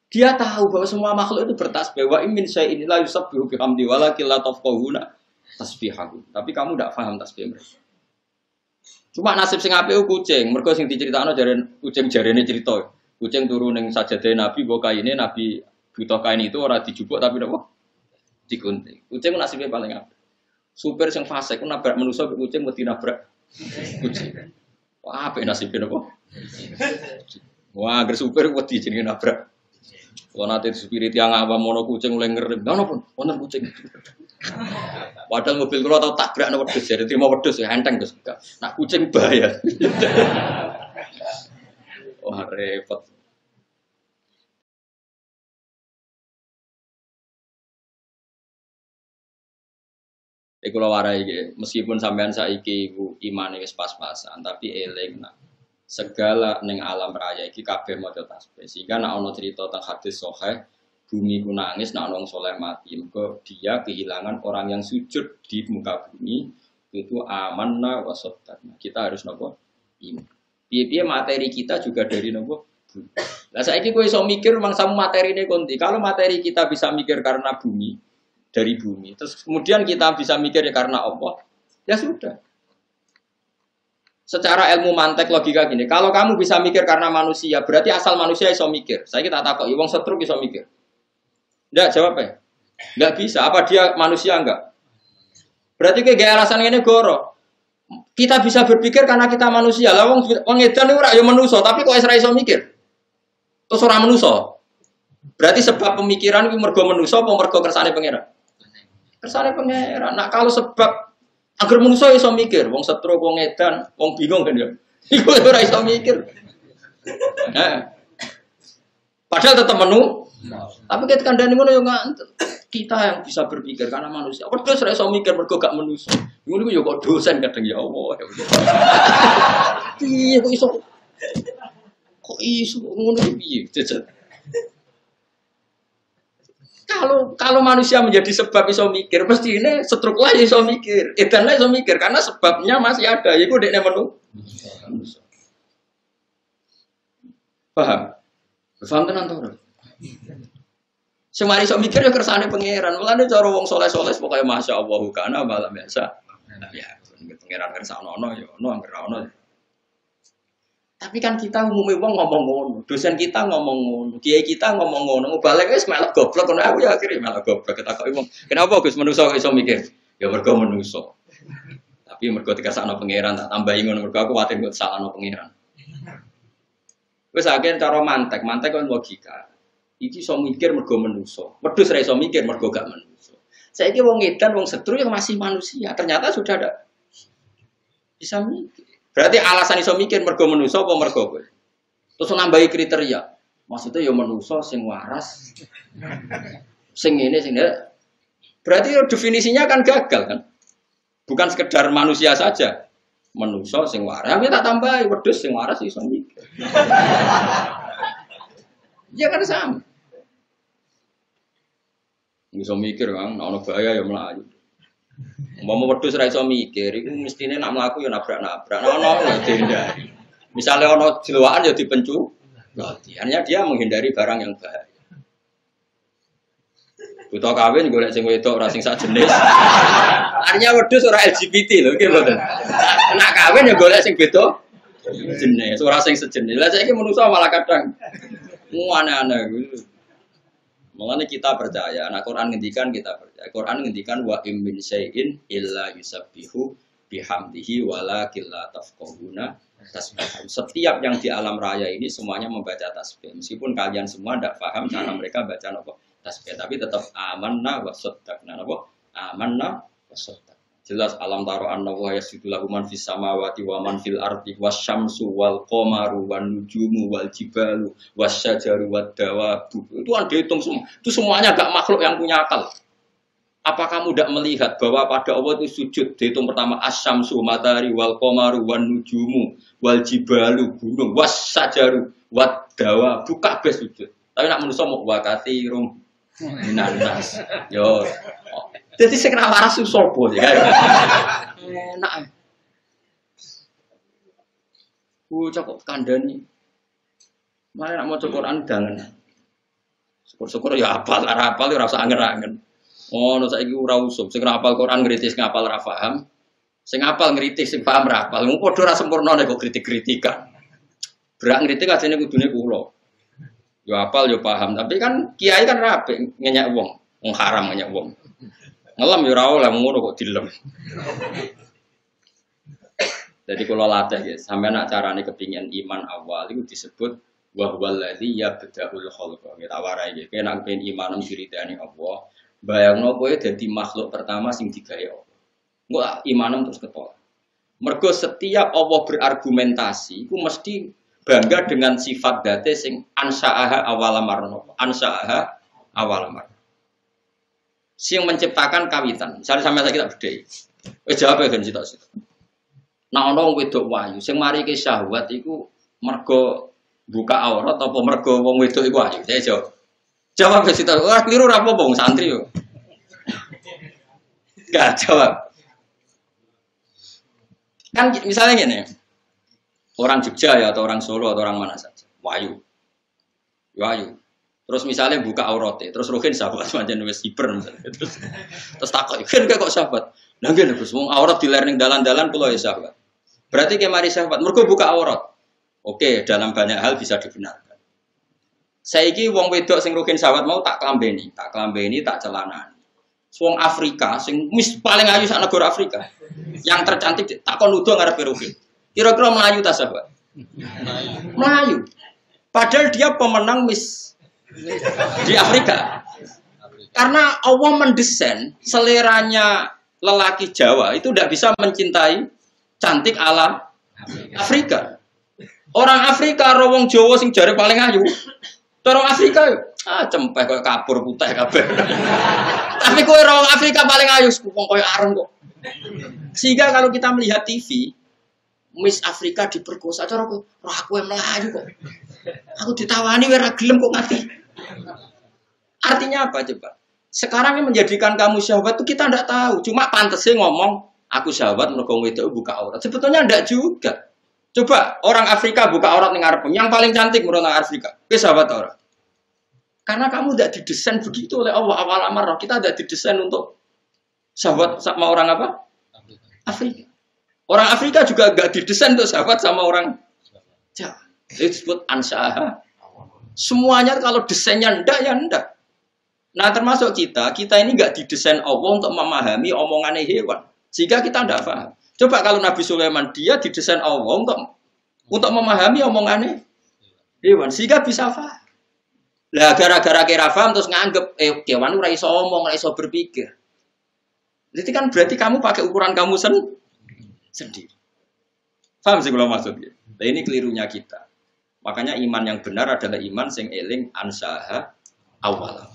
dia tahu bahwa semua makhluk itu bertasbih. Wa min syai'in la yusabbihu bihamdi walakin la tafqahuna tasbihahu. Tapi kamu tidak paham tasbih mereka. Cuma nasib sing apik kucing, mergo sing diceritakno jaren kucing jarene cerita. Kucing turu ning sajadahe nabi mbok kaine nabi butuh kain itu ora dijupuk tapi napa? Digunting. Kucing nasibnya paling apik. Supir sing fasik ku nabrak manusa kucing mesti nabrak kucing. Wah, apik nasibnya napa? Wah, agar supir wedi jenenge nabrak. Kalau nanti spirit yang apa mono kucing mulai ngerem, mana pun, wonten kucing. Padahal mobil kula tau tabrak nang wedhus, jadi terima wedhus ya enteng terus. Nak kucing bahaya. Wah, repot. Kula warai iki, meskipun sampean saiki iku imane wis pas-pasan, tapi eling nak segala ning alam raya iki kabeh maca tasbih. Sehingga nek ana cerita tentang hadis sahih, bumi ku nangis nek wong saleh mati, mergo dia kehilangan orang yang sujud di muka bumi, itu amanna wa saddaqna. Kita harus napa? Iman. Piye-piye materi kita juga dari napa? Bumi. Lah saiki kowe iso mikir mangsamu materine konti. Kalau materi kita bisa mikir karena bumi, dari bumi, terus kemudian kita bisa mikir karena Allah, ya sudah. Secara ilmu mantek logika gini, kalau kamu bisa mikir karena manusia, berarti asal manusia iso mikir. Saya kita takut, wong setruk iso mikir. Ndak jawab ya. Enggak bisa. Apa dia manusia enggak? Berarti kayak alasan ini goro. Kita bisa berpikir karena kita manusia. Lah wong edan niku ora ya manusa, tapi kok ora iso mikir. Terus ora manusa. Berarti sebab pemikiran iku mergo manusa apa mergo kersane pangeran? Kersane pangeran. Nah kalau sebab agar manusa iso mikir, wong setro, wong edan, wong bingung kan ya. Iku ora iso mikir. Padahal tetap menu. Tapi ketika kandhane ngono yo ngantuk. Kita yang bisa berpikir karena manusia. Padahal ora iso mikir mergo gak manusia. Ngono yo kok dosen kadang ya Allah. Piye kok iso? Kok iso ngono piye? Jajan. Kalau manusia menjadi sebab iso mikir, pasti ini setruk lah iso mikir. Edan lah iso mikir karena sebabnya masih ada. Iku dekne menu. Paham? Paham tenan to ora? Semari iso mikir ya kersane pangeran. Mulane cara wong saleh-saleh pokoke masyaallah kana malam biasa. Ya, pangeran kersane ono ya ono anggere ono. Tapi kan kita umumnya wong ngomong ngono, dosen kita ngomong ngono, kiai kita ngomong ngono, balik wis melok goblok ngono aku ya akhire melok goblok ketakoki wong. Kenapa Gus manusa kok iso mikir? Ya mergo manusa. Tapi mergo dikasakno pangeran tak tambahi ngono mergo aku kuwatir kok salahno pangeran. Wis akhire cara mantek kan logika. Iki iso mikir mergo manusa. Wedhus ra iso mikir mergo gak manusa. Saiki wong edan wong setru yang masih manusia, ternyata sudah ada bisa mikir. Berarti alasan iso mikir mergo manusa apa mergo kowe? Terus nambahi kriteria. Maksudnya ya manusa sing waras. Sing ngene sing ndak. Berarti definisinya kan gagal kan? Bukan sekedar manusia saja. Manusa sing waras. Tapi tak tambahi wedhus sing waras iso mikir. Ya kan sama. Iso mikir kan, ana bahaya ya mlayu. Mau wedhus ra iso mikir, iku mestine nak mlaku ya nabrak-nabrak. Ono ya dihindari. Misale ono jelowakan ya dipencu. Artinya dia menghindari barang yang bahaya. Buta kawin golek sing wedok ora sing sak jenis. Artinya wedhus ora LGBT lho, nggih mboten. Nak kawin ya golek sing beda jenis, ora sing sejenis. Lah saiki manusa malah kadang aneh-aneh. Mengenai kita percaya, nah Quran ngendikan kita percaya. Quran ngendikan wa min syai'in illa yusabbihu bihamdihi walakin la tafqahuna tasbihah. Setiap yang di alam raya ini semuanya membaca tasbih. Meskipun kalian semua tidak paham cara mereka baca apa tasbih, tapi tetap amanna wa saddaqna apa? Amanna wa saddaqna. Jelas alam taro anna wa yasjudu lahu man fis samawati wa man fil ardi wasyamsu wal qamaru wan nujumu wal jibalu wasyajaru wad dawabu. Itu kan dihitung semua. Itu semuanya enggak makhluk yang punya akal. Apa kamu tidak melihat bahwa pada Allah itu sujud dihitung pertama asyamsu matahari wal qamaru wan nujumu wal jibalu gunung wasyajaru wad dawabu kabeh sujud. Tapi nak manusa mau wa katsirum minan-nas. Yo. Jadi saya kena waras sopo ya. Enak. Cakap kandani. Mana nak mau Quran jangan. Syukur-syukur ya apal ya rasa angen-angen. Oh, no saiki ora usum. Sing apal Quran ngritis ngapal ra paham. Sing apal ngritis sing paham ra apal. Wong padha ora sempurna nek kok kritik-kritikan. Berak ngritik ajene kudune kula. Ya apal ya paham, tapi kan kiai kan rapi ngenyak wong haram ngenyak wong. Ngelam ya ora oleh ngono kok dilem. Jadi kalau latih ya, sampai nak carane kepingin iman awal itu disebut wa huwal ladzi yabda'ul khalqa. Kita warai iki, nek pengen iman diridani Allah, bayangno kowe dadi makhluk pertama sing digawe Allah. Engko imanem terus ketolak. Mergo setiap Allah berargumentasi iku mesti bangga dengan sifat dzate sing ansa'aha awalamar. Ansa'aha awalamar. Sing menciptakan kawitan. Misalnya sampai kita bedhei. Wis jawab ya kan sitok-sitok. Nah ana wedok wayu sing marike syahwat iku mergo buka aurat apa mergo wong wedok iku wayu? Saya jawab. Jawab ya sitok. Ora kliru ora apa-apa wong santri yo. Enggak jawab. Kan misalnya gini. Orang Jogja ya atau orang Solo atau orang mana saja. Wayu. Wayu. Terus misalnya buka auratnya, terus rohin sahabat macam wis hiper misalnya. Terus takut, kan kok sahabat. Lah nggih Gus, wong aurat di lerning dalan-dalan kula ya sahabat. Berarti ke mari sahabat, mergo buka aurat. Oke, dalam banyak hal bisa dibenarkan. Saiki wong wedok sing rugen syahwat mau tak klambeni, tak celanani. Wong Afrika sing paling ayu sak negara Afrika. Yang tercantik tak kon nuduh ngarepe rugen. Kira-kira melayu ta sahabat? Melayu. Padahal dia pemenang Miss di Afrika. Karena Allah mendesain seleranya lelaki Jawa itu tidak bisa mencintai cantik ala Afrika. Orang Afrika rawong Jawa sing jare paling ayu. Orang Afrika cempeh koyo kapur putih kabeh. Tapi kowe rawong Afrika paling ayu wong koyo areng kok. Sehingga kalau kita melihat TV Miss Afrika diperkosa cara kowe aku melayu kok. Aku ditawani ora gelem kok ngerti. Artinya apa coba? Sekarang yang menjadikan kamu syahwat itu kita tidak tahu. Cuma pantesnya ngomong, aku syahwat mergo wedok buka aurat. Sebetulnya tidak juga. Coba orang Afrika buka aurat ning ngarep. Yang paling cantik menurut orang Afrika. Ke syahwat aurat. Karena kamu tidak didesain begitu oleh Allah awal amarah. Kita tidak didesain untuk syahwat sama orang apa? Afrika. Orang Afrika juga tidak didesain untuk syahwat sama orang Jawa. Itu disebut ansyaha. Semuanya kalau desainnya ndak ya ndak. Nah termasuk kita ini nggak didesain Allah untuk memahami omongannya hewan, sehingga kita tidak paham. Coba kalau Nabi Sulaiman dia didesain Allah untuk memahami omongannya hewan, sehingga bisa paham. Lah gara-gara kira paham terus nganggep kewan ora iso omong, ora iso berpikir. Jadi kan berarti kamu pakai ukuran kamu sendiri. Paham sih kalau maksudnya? Nah ini kelirunya kita. Makanya iman yang benar adalah iman sing eling ansaha awal.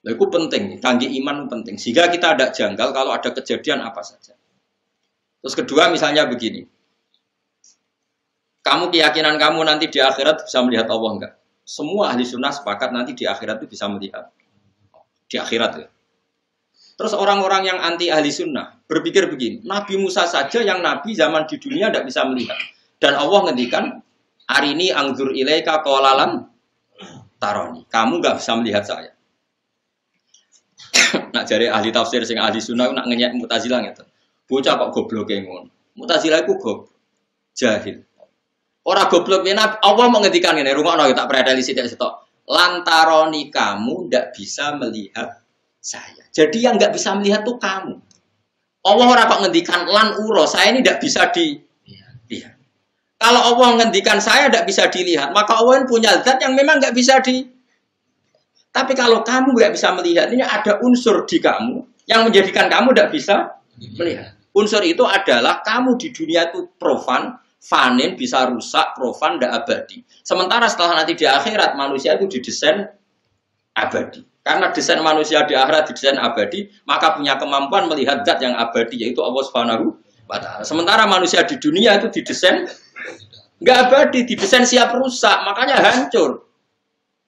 Nah, itu penting, kangge iman penting. Sehingga kita ada janggal kalau ada kejadian apa saja. Terus kedua misalnya begini. Kamu keyakinan kamu nanti di akhirat bisa melihat Allah enggak? Semua ahli sunnah sepakat nanti di akhirat itu bisa melihat. Di akhirat ya. Terus orang-orang yang anti ahli sunnah berpikir begini. Nabi Musa saja yang nabi zaman di dunia tidak bisa melihat. Dan Allah ngendikan, arini angzur ilaika qolalam taroni. Kamu enggak bisa melihat saya. Nak jari ahli tafsir sing ahli sunnah nak ngenyek Mu'tazilah ngeten. Bocah kok gobloke ngono. Mu'tazilah iku jahil. Ora goblok yen Allah mau ngendikan ngene, rungokno tak predeli sithik-sithik. Lantaroni kamu ndak bisa melihat saya. Jadi yang nggak bisa melihat tuh kamu. Allah ora kok ngendikan lan uro, saya ini ndak bisa dilihat. Kalau Allah ngendikan saya ndak bisa dilihat, maka Allah punya zat yang memang nggak bisa Tapi kalau kamu nggak bisa melihat, ini ada unsur di kamu yang menjadikan kamu tidak bisa melihat. Unsur itu adalah kamu di dunia itu profan, fanin, bisa rusak, profan, tidak abadi. Sementara setelah nanti di akhirat, manusia itu didesain abadi. Karena desain manusia di akhirat didesain abadi, maka punya kemampuan melihat zat yang abadi, yaitu Allah Subhanahu wa Ta'ala. Sementara manusia di dunia itu didesain nggak abadi, didesain siap rusak, makanya hancur.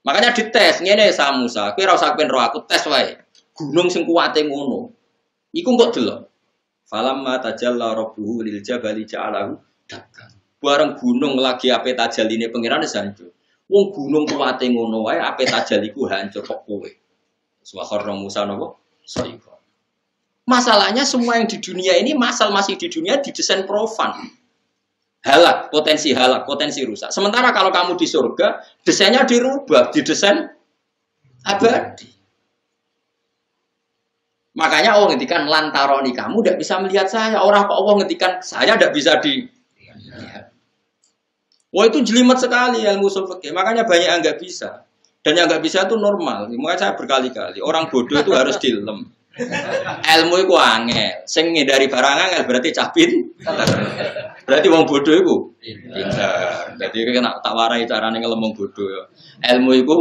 Makanya dites, ngene sa Musa, kowe ora usah ben ro aku tes wae. Gunung sing kuwate ngono. Iku kok delok. Falamma tajalla rabbuhu lil jabali ja'alahu dakkan. Bareng gunung lagi ape tajalline pangeran wis hancur. Wong gunung kuwate ngono wae ape tajal iku hancur kok kowe. Suwakar Musa napa? Soiko. Masalahnya semua yang di dunia ini masih di dunia didesain profan. Halak, potensi rusak. Sementara kalau kamu di surga, desainnya dirubah, didesain abadi. Makanya Allah ngendikan lantaroni kamu tidak bisa melihat saya. Orang kok Allah ngendikan saya tidak bisa dilihat. Wah itu jelimet sekali ilmu ushul fikih. Makanya banyak yang nggak bisa. Dan yang nggak bisa itu normal. Makanya saya berkali-kali orang bodoh itu harus dilem. Ilmu itu angel. Sing ngindari barang angel berarti capin. Berarti wong bodoh itu pinter. Jadi kena tak warai carane ngelem wong bodoh. Ilmu itu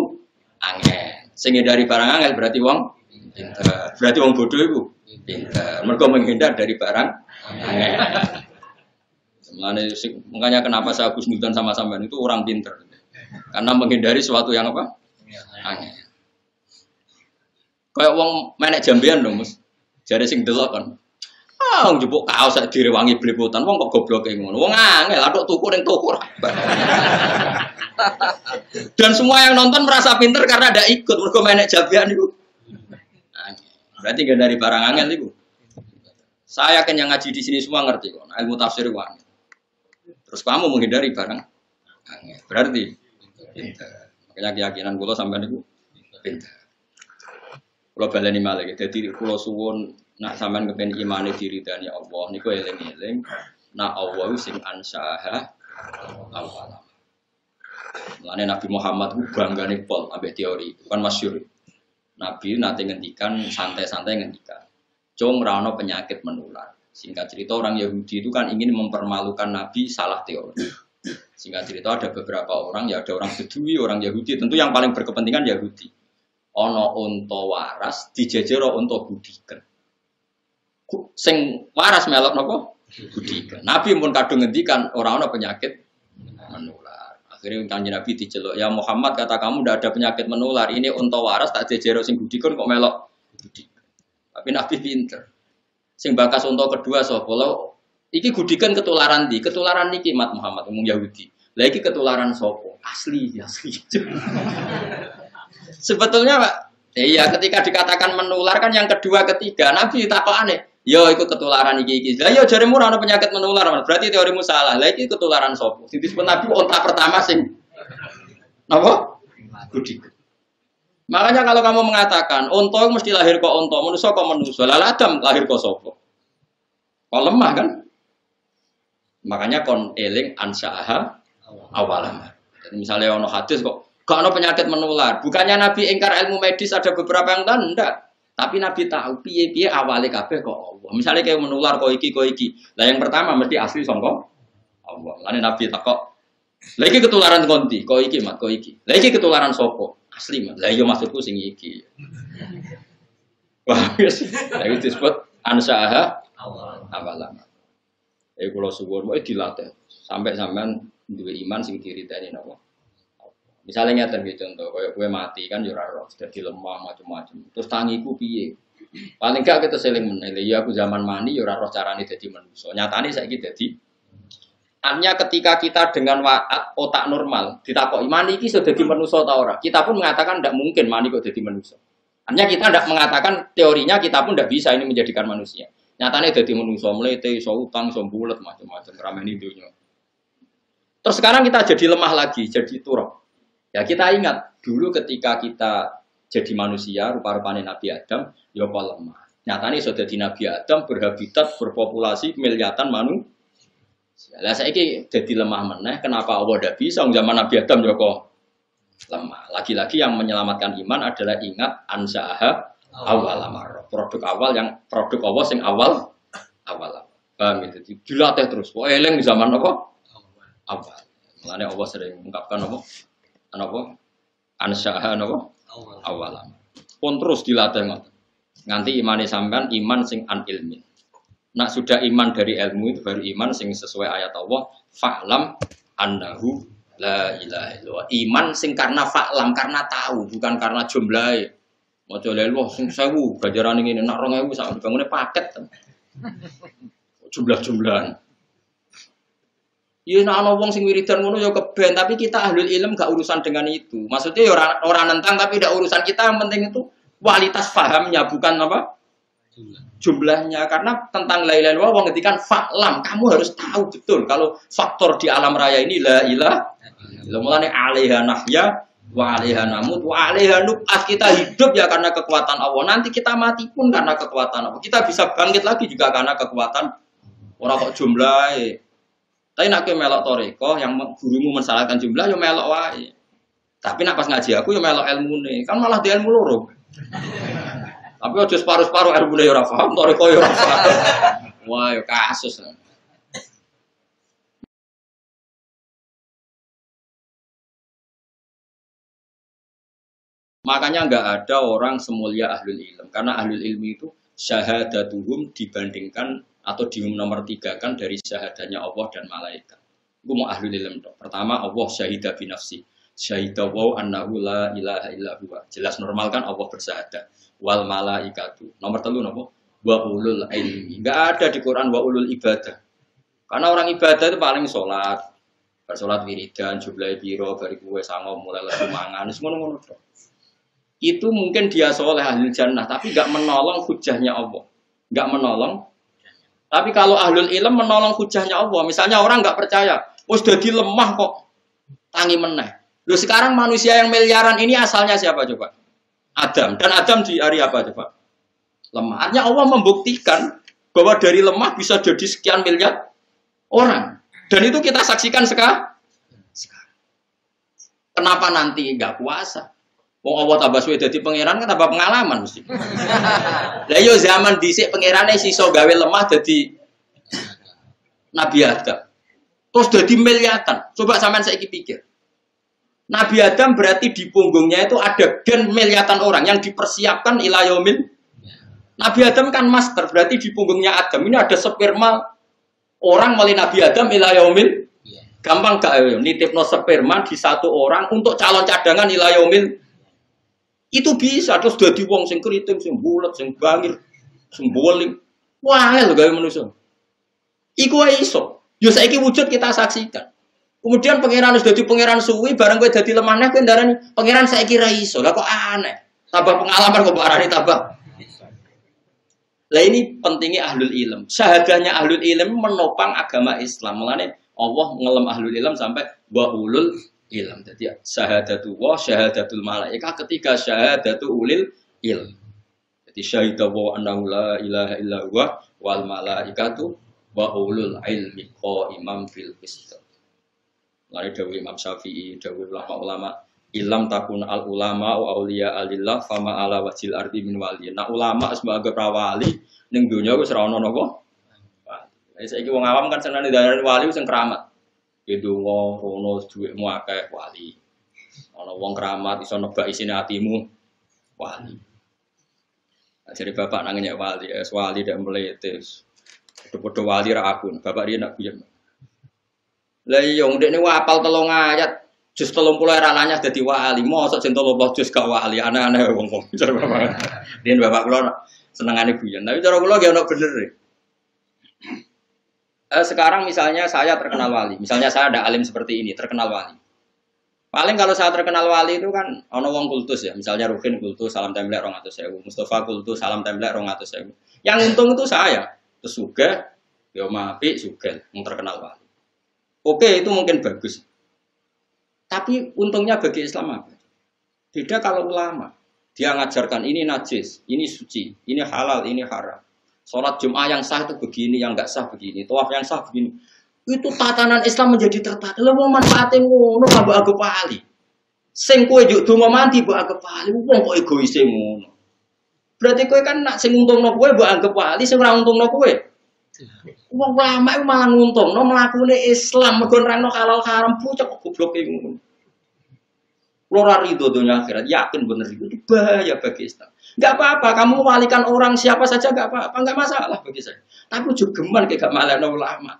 angel. Sing ngindari barang angel berarti wong pinter. Berarti wong bodoh itu pinter. Mergo menghindar dari barang angel. Makanya kenapa saya husnudzon sama sampean itu orang pinter. Karena menghindari sesuatu yang apa? Angel. Kayak wong menek jambean dong, Mas. Jare sing delok kan. Wong njupuk kaos sak direwangi blepotan, wong kok gobloke ngono. Wong angel atuk tuku ning toko. Dan semua yang nonton merasa pinter karena ada ikut mergo menek jambean iku. Berarti gak dari barang angel iku. Saya yakin yang ngaji di sini semua ngerti kok. Ilmu tafsir iku angel. Terus kamu menghindari barang angel. Berarti pinter. Makanya keyakinan kula sampean niku pinter. Kula baleni malih. Dadi kula suwun nak sampean kepen imane diridani Allah niku eling-eling nak Allah sing ansaha awal. Mulane Nabi Muhammad ku banggane pol ambek teori, kan masyhur. Nabi nate ngendikan santai-santai ngendikan, "Cung ra ono penyakit menular." Singkat cerita orang Yahudi itu kan ingin mempermalukan Nabi, salah teori. Singkat cerita ada beberapa orang, ya ada orang Bedui, orang Yahudi, tentu yang paling berkepentingan Yahudi. Ono unta waras dijejero unta budiken. Sing waras melok napa? Budiken. Nabi pun kadung ngendikan ora ono penyakit menular. Akhirnya Kanjeng Nabi diceluk, "Ya Muhammad, kata kamu tidak ada penyakit menular. Ini unta waras tak jejero sing budiken kok melok budiken." Tapi Nabi pinter. Sing bakas unta kedua sapa? Iki gudikan ketularan di, ketularan niki Mat Muhammad ngomong Yahudi. Lah iki ketularan sapa? Asli. Sebetulnya Pak, iya ketika dikatakan menular kan yang kedua ketiga Nabi takokane, "Yo iku ketularan iki." Lah yo jaremu ora ana penyakit menular, berarti teorimu salah. Lah iki ketularan sapa? Sing disebut Nabi unta pertama sing napa? Gudikan. Makanya kalau kamu mengatakan unta mesti lahir kok unta, manusia kok manusia, lah Adam lahir kok sapa? Kok lemah kan? Makanya kon eling ansaaha awalan. Jadi misalnya ono hadis kok gak ono penyakit menular. Bukannya Nabi ingkar ilmu medis ada beberapa yang enggak. Tapi Nabi tahu piye-piye awale kabeh kok Allah. Misalnya kayak menular kok iki. Lah yang pertama mesti asli sangka Allah. Lane Nabi takok, "Lah iki ketularan konti, kok iki Mat, kok iki. Lah iki ketularan sapa?" Asli Mat. Lah iya maksudku sing iki. Wah, wis. Lah itu disebut ansaaha awalan. Kula suwun wae dilatih sampai sampean duwe iman sing diriteni napa. Misalnya ngeten iki contoh, kaya kowe mati kan yo ora roh, dadi lemah macam-macam. Terus tangiku piye? Paling gak kita seling meneh. Ya aku zaman mani yo ora roh carane dadi manusa. Nyatane saiki dadi artinya ketika kita dengan otak normal ditakoki mani iki iso dadi manusa ta ora? Kita pun mengatakan tidak mungkin mani kok dadi manusa. Artinya kita tidak mengatakan teorinya kita pun tidak bisa ini menjadikan manusia. Nyatane dadi manusa mlete iso utang iso bulet macam-macam rameni dunya. Terus sekarang kita jadi lemah lagi, jadi turun. Ya kita ingat dulu ketika kita jadi manusia rupa-rupane Nabi Adam, ya kok lemah. Nyatane iso dadi Nabi Adam berhabitat berpopulasi miliatan manusia. Lah saiki dadi lemah meneh, kenapa Allah ndak bisa zaman Nabi Adam ya kok lemah. Lagi-lagi yang menyelamatkan iman adalah ingat ansaaha awal amar. Produk awal yang produk Allah sing awal. Paham ya? Jadi dilatih terus. Kok eling zaman apa? Awal. Mulane Allah sering mengungkapkan apa? Ansaaha napa? Awal. Pun terus dilatih ngoten. Nganti imane sampean iman sing an ilmin. Nak sudah iman dari ilmu itu baru iman sing sesuai ayat Allah, fa'lam annahu la ilaha illallah. Iman sing karena fa'lam, karena tahu, bukan karena jumlahe. Maca la ilaha sing 1000, ganjaran ngene nak 2000 sak bangune paket. Jumlah-jumlahan. Ya nek ana wong sing wiridan ngono ya keben, tapi kita ahlul ilm gak urusan dengan itu. Maksudnya ya ora nentang tapi tidak urusan kita, yang penting itu kualitas pahamnya bukan apa? Jumlahnya. Karena tentang la ilaha illallah wong ngetikan fa'lam, kamu harus tahu betul kalau faktor di alam raya ini la ilaha illallah. Mulane alaiha nahya wa alaiha namut wa alaiha nub'ats. Kita hidup ya karena kekuatan Allah. Nanti kita mati pun karena kekuatan Allah. Kita bisa bangkit lagi juga karena kekuatan ora kok jumlahe. Tapi nak kowe melok toriko yang gurumu mensalahkan jumlah yo melok wae. Tapi nak pas ngaji aku yo melok ilmune. Kan malah di ilmu loro. Tapi aja separuh-separuh ilmune yo ora paham, toriko yo ora paham. Wah, yo kasus. Makanya enggak ada orang semulia ahlul ilm. Karena ahlul ilmi itu syahadatuhum dibandingkan atau nomor 3 kan dari syahadanya Allah dan malaikat. Gue mau ahlul ilm dong. Pertama Allah syahidah binafsi. Syahidah wa annahu la ilaha illa huwa. Jelas normal kan Allah bersyahadat. Wal malaikatu. Nomor 3 napa? Wa ulul ilmi. Enggak ada di Quran wa ulul ibadah. Karena orang ibadah itu paling sholat. Bersolat wiridan, jumlah biro, bari kue sango, mulai lesu mangan. Semua-semua dong. Itu mungkin dia soleh ahlul jannah, tapi enggak menolong hujahnya Allah. Enggak menolong. Tapi kalau ahlul ilm menolong hujahnya Allah, misalnya orang nggak percaya, sudah lemah kok, tangi meneh. Loh sekarang manusia yang miliaran ini asalnya siapa coba? Adam. Dan Adam di hari apa coba? Lemah. Artinya Allah membuktikan bahwa dari lemah bisa jadi sekian miliar orang. Dan itu kita saksikan sekarang. Kenapa nanti nggak puasa? Wong Allah tambah suwe dadi pangeran kan tambah pengalaman mesti. Lah yo zaman dhisik pangerane siso gawe lemah dadi Nabi Adam. Terus dadi miliatan. Coba sampean saiki pikir. Nabi Adam berarti di punggungnya itu ada gen miliatan orang yang dipersiapkan ila yaumil. Nabi Adam kan master, berarti di punggungnya Adam ini ada sperma orang melalui Nabi Adam ila yaumil. Gampang gak ya? Nitipno sperma di satu orang untuk calon cadangan ila yaumil. Itu bisa terus dadi wong sing kriting, sing bulet, sing bangir, sing boling. Wah, lho gawe manusia. Iku wae iso. Yo saiki wujud kita saksikan. Kemudian pangeran wis dadi pangeran suwi, bareng kowe dadi lemah neh kowe ndarani pangeran saiki ra iso. Lah kok aneh. Tambah pengalaman kok arani tambah. Lah ini pentingnya ahlul ilm. Syahadahnya ahlul ilm menopang agama Islam. Mulane Allah ngelem ahlul ilm sampai wa ulul ilm. Jadi syahadatu wa syahadatul malaika ketika syahadatu ulil ilm. Jadi syahidah wa annahu la ilaha illa huwa wal malaikatu wa ulul ilmi qaimam fil qist. Lalu dawuh Imam Syafi'i, dawuh ulama-ulama, ilam takun al ulama wa auliya alillah fama ala wajil ardi min wali. Nah ulama sebagai prawali ning donya wis ora ono napa. Wali. Saiki wong awam kan seneng darani wali sing keramat. Gedonga rono dhuwitmu akeh wali. Ana wong keramat iso nebak isine atimu wali. Jadi bapak nangnya wali, wali dak meletes. Padha-padha wali ra akun, bapak dia nak guyon. Lah iya ndekne apal 3 ayat. Jus 30 era nanya dadi wali, mosok jeng 30 jus gak wali, aneh-aneh wong-wong. Cara bapak. Din bapak kula senengane guyon. Tapi cara kula ge ono bener. Sekarang misalnya saya terkenal wali, misalnya saya ada alim seperti ini, terkenal wali. Paling kalau saya terkenal wali itu kan ono wong kultus ya, misalnya Rukin kultus salam templek 200.000, Mustafa kultus salam templek 200.000. Yang untung itu saya, terus juga yo mapi juga yang terkenal wali. Oke, itu mungkin bagus. Tapi untungnya bagi Islam apa? Beda kalau ulama. Dia ngajarkan ini najis, ini suci, ini halal, ini haram. Sholat Jum'ah yang sah itu begini, yang enggak sah begini. Tawaf yang sah begini. Itu tatanan Islam menjadi tertata. Lah mau manfaate ngono mbok anggap wali. Sing kowe njuk donga mandi mbok anggap wali, wong kok egoise ngono. Berarti kowe kan nak sing untungno kowe mbok anggap wali, sing ora untungno kowe. Wong ulama iku malah nguntungno mlakune Islam mergo nerangno halal haram bocah kok gobloke ngono. Ora rido dunia akhirat, yakin bener itu bahaya bagi Islam. Enggak apa-apa, kamu walikan orang siapa saja enggak apa-apa, enggak masalah bagi saya. Tapi juga geman kayak gak malahno ulama.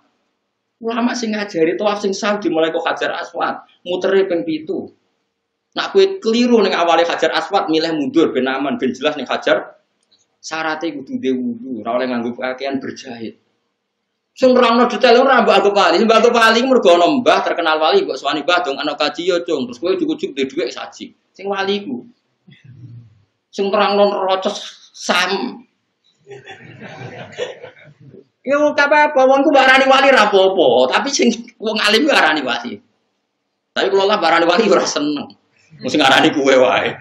Ulama sing ngajari tawaf sing sah dimulai kok Hajar Aswad, mutere ping 7. Nak kowe keliru ning awale Hajar Aswad milih mundur ben aman, ben jelas ning Hajar syaratnya kudu duwe wudu, ora oleh nganggo pakaian berjahit. Sing nerangno detail ora mbok anggap wali, mbok anggap wali mergo ana mbah terkenal wali mbok suwani mbah dong ana kaji yo cung, terus kowe cukup-cukup duwe dhuwit saji. Sing wali ku. Sing nerangno rocos sam. Yo gak apa-apa, wong ku barani wali ra apa-apa, tapi sing wong alim ku arani wali. Tapi kalau lah barani wali ora seneng. Mesti ngarani kuwe wae.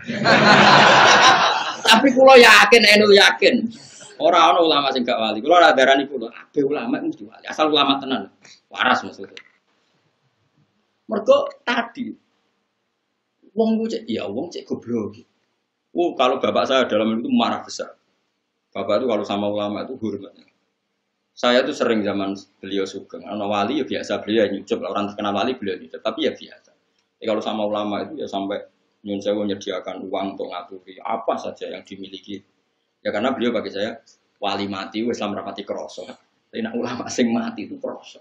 Tapi kula yakin, yakin. Ora ana ulama sing gak wali. Kula ora darani kula, kabeh ulama mesti wali. Asal ulama tenan. Waras maksudnya. Mergo tadi wong ku cek ya wong cek goblok. Kalau bapak saya dalam itu marah besar. Bapak itu kalau sama ulama itu hormatnya. Saya tuh sering zaman beliau sugeng. Ana wali ya biasa beliau nyucup, orang terkenal wali beliau nyucup, tapi ya biasa. Jadi kalau sama ulama itu ya sampai nyun sewu menyediakan uang untuk ngaturi apa saja yang dimiliki. Ya karena beliau bagi saya wali mati, Islam rapati kroso. Tapi nak ulama sing mati itu kroso.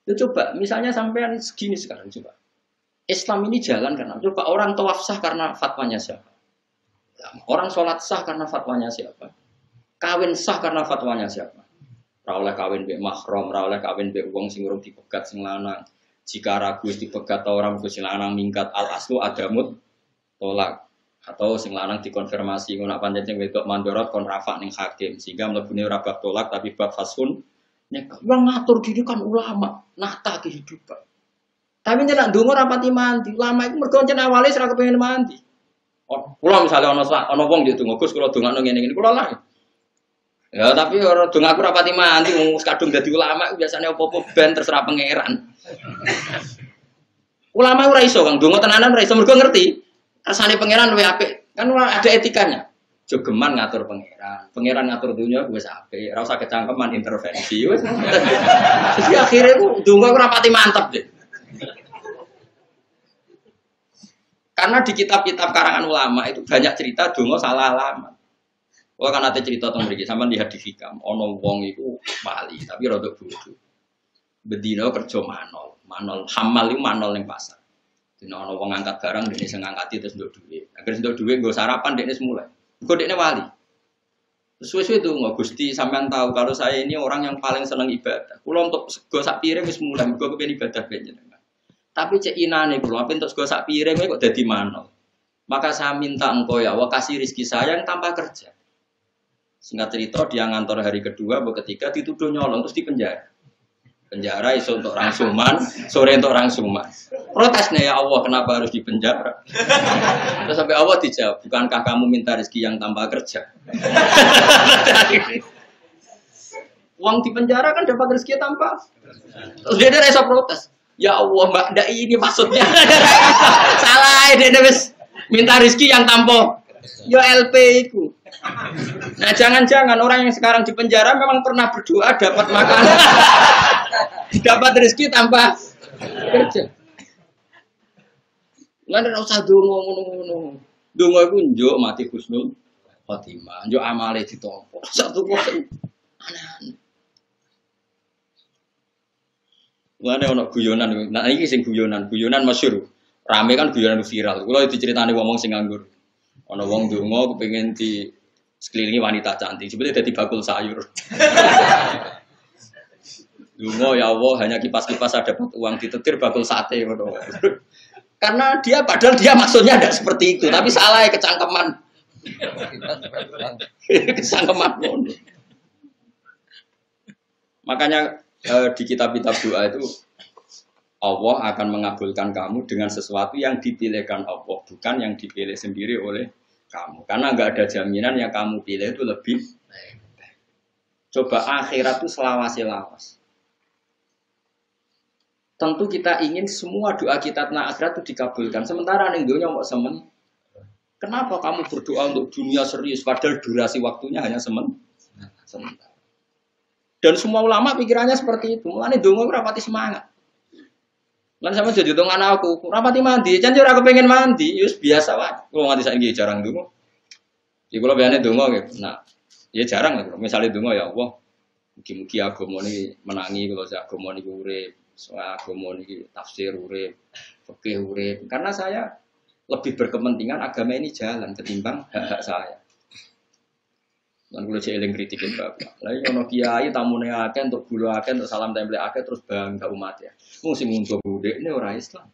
Ya coba, misalnya sampean segini sekarang coba. Islam ini jalan karena coba orang tawaf sah karena fatwanya siapa? Orang sholat sah karena fatwanya siapa? Kawin sah karena fatwanya siapa? Ra oleh kawin mbek mahram, ra oleh kawin mbek wong sing urung dipegat sing lanang. Jika ragu dipegat atau orang sing lanang minggat al aslu adamut tolak. Atau sing lanang dikonfirmasi ngono pancen sing wedok mandorot kon rafa ning hakim sehingga mlebune ora bab tolak tapi bab fasun nek wong ngatur diri kan ulama nata kehidupan Tapi nek ndonga rapati mandi, ulama iku mergo ncen awale ora kepengin mandi. Kula misalnya ana wong yo donga Gus kula dongakno ngene-ngene kula lah. Ya tapi ora donga aku rapati mandi wong kadung dadi ulama biasane opo-opo ben terserah pangeran. Ulama ora iso Kang donga tenanan ora iso mergo ngerti rasane pangeran luwih apik. Kan ada etikanya. Jogeman ngatur pangeran. Pangeran ngatur dunia wis apik, ora usah kecangkeman intervensi wis. Terus akhire ku donga ora pati mantep deh. Karena di kitab-kitab karangan ulama itu banyak cerita donga salah alamat. Wah kan ada cerita tentang mriki, sampean lihat di Hikam, ana wong iku wali tapi rada bodho. Bedino kerja manol hamal iku manol ning pasar. Dene ana wong ngangkat barang dene sing ngangkati terus nduk dhuwit. Agar nduk dhuwit nggo sarapan dekne semula. Engko dekne wali. Suwe-suwe donga Gusti sampean tahu kalau saya ini orang yang paling seneng ibadah. Kula untuk sego sak piring wis mulai mergo kepengin ibadah ben. Tapi cek inane kula ape entuk sego sak piring kok dadi manol. Maka saya minta engkau ya Allah kasih rezeki saya yang tanpa kerja. Singkat cerita dia ngantor hari kedua atau ketiga dituduh nyolong terus dipenjara. Penjara iso untuk orang suman, sore untuk orang suman. Protesnya ya Allah kenapa harus dipenjara? Terus sampai Allah dijawab, bukankah kamu minta rezeki yang tanpa kerja? Uang di penjara kan dapat rezeki tanpa. Terus dia rasa protes. Ya Allah Mbak, ndak ini maksudnya. Salah dia wis minta rezeki yang tanpa. Ya LP itu. Nah jangan-jangan orang yang sekarang di penjara memang pernah berdoa dapat makan, dapat rezeki tanpa kerja. Nggak ada usah dongo. Dongo itu njuk mati husnul khotimah, njuk amale ditompo. Satu kok aneh-aneh. Nggak ada ono guyonan. Nah ini sing guyonan masyhur. Rame kan guyonan viral. Kalau diceritani ngomong sing nganggur. Ono wong dongo kepengin di sekelilingi wanita cantik. Sebetulnya jadi bakul sayur. Dongo ya Allah hanya kipas-kipas ada uang ditetir bakul sate. Karena dia padahal dia maksudnya tidak seperti itu, tapi salah ya kecangkeman. Kecangkeman. Makanya di kitab-kitab doa itu Allah akan mengabulkan kamu dengan sesuatu yang dipilihkan Allah, bukan yang dipilih sendiri oleh kamu. Karena nggak ada jaminan yang kamu pilih itu lebih baik. Coba akhirat itu selawas-lawas. Tentu kita ingin semua doa kita tentang akhirat itu dikabulkan. Sementara ning dunya mau semen. Kenapa kamu berdoa untuk dunia serius padahal durasi waktunya hanya sementara. Dan semua ulama pikirannya seperti itu. Mulane donga ora pati semangat. Lan sama jadi dong anakku, rapati mandi, jangan aku pengen mandi, yus biasa wae. Kalau nganti saiki jarang dongo. Ya kalau biasanya dongo gitu. Nah, ya jarang ya. Misalnya dongo ya Allah, mugi-mugi agama ini menangi kalau saya agama ini urip, soal agama ini tafsir urip, fikih urip. Karena saya lebih berkepentingan agama ini jalan ketimbang hak-hak saya. Dan kalau saya eling kritikin bapak, lagi ono kiai tamune akeh untuk gula akeh untuk salam tempel akeh terus bangga umat ya. Mesti muncul budek ini orang Islam.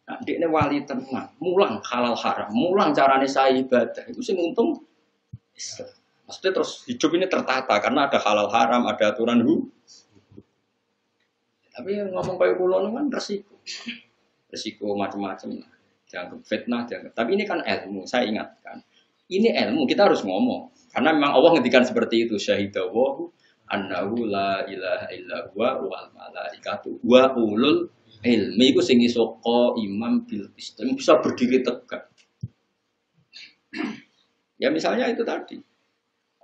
Nah, dia ini wali tenang, mulang halal haram, mulang carane saya ibadah. Itu sih untung Islam. Maksudnya terus hidup ini tertata karena ada halal haram, ada aturan Tapi ngomong kayak kulo kan resiko macam-macam. Jangan fitnah, jangan. Tapi ini kan ilmu, saya ingatkan. Ini ilmu kita harus ngomong. Karena memang Allah ngendikan seperti itu, syahidawahu annahu la ilaha illa huwa wal malaikatu wa ulul ilmi iku sing iso imam bil islam bisa berdiri tegak. Ya misalnya itu tadi.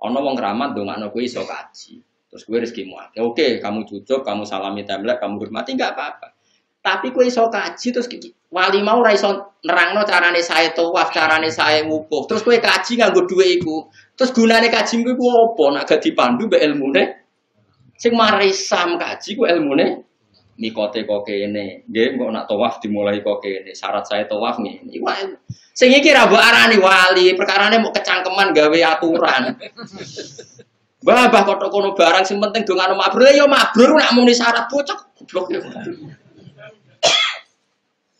Ana wong keramat ndongakno kowe iso kaji. Terus kowe rezekimu akeh. Oke, kamu cucuk, kamu salami templek, kamu hormati enggak apa-apa. Tapi kowe iso kaji terus wali mau ora iso nerangno carane sae tawaf, carane sae wukuf. Terus kowe kaji nganggo dhuwit iku. Terus gunane kaji iku apa? Nek gak dipandu mbek ilmune. Sing mari sam kaji ku ilmune mikote kok kene. Nggih, kok nak tawaf dimulai kok kene. Syarat sae tawaf ngene. Iku sing iki ra mbok arani wali, perkarane mau kecangkeman gawe aturan. Bah kok kono barang sing penting dongano mabrur ya mabrur nak muni syarat bocok goblok ya.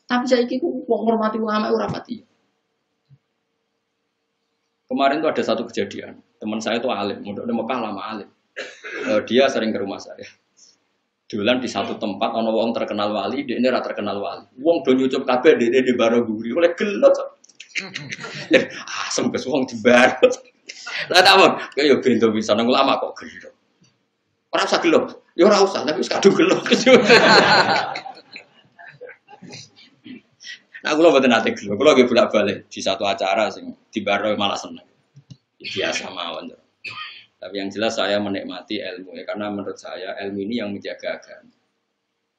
Tapi saiki ku wong ngurmati ulama ora pati. Kemarin tuh ada satu kejadian, teman saya itu alim, mondok di Mekah lama alim. Dia sering ke rumah saya. Dolan di satu tempat ana wong terkenal wali, dekne ora terkenal wali. Wong do nyucup kabeh dekne di baro guri oleh gelut. Asem kes wong di baro. Lah tak apa, kaya bento bisa nang ulama kok gelut. Ora usah gelut. Ya ora usah, tapi wis kadung gelut. Nah, kula mboten nate gelut. Kula nggih bolak-balik di satu acara sing di baro malah seneng. Biasa mawon. Tapi yang jelas saya menikmati ilmu ya, karena menurut saya ilmu ini yang menjaga agama.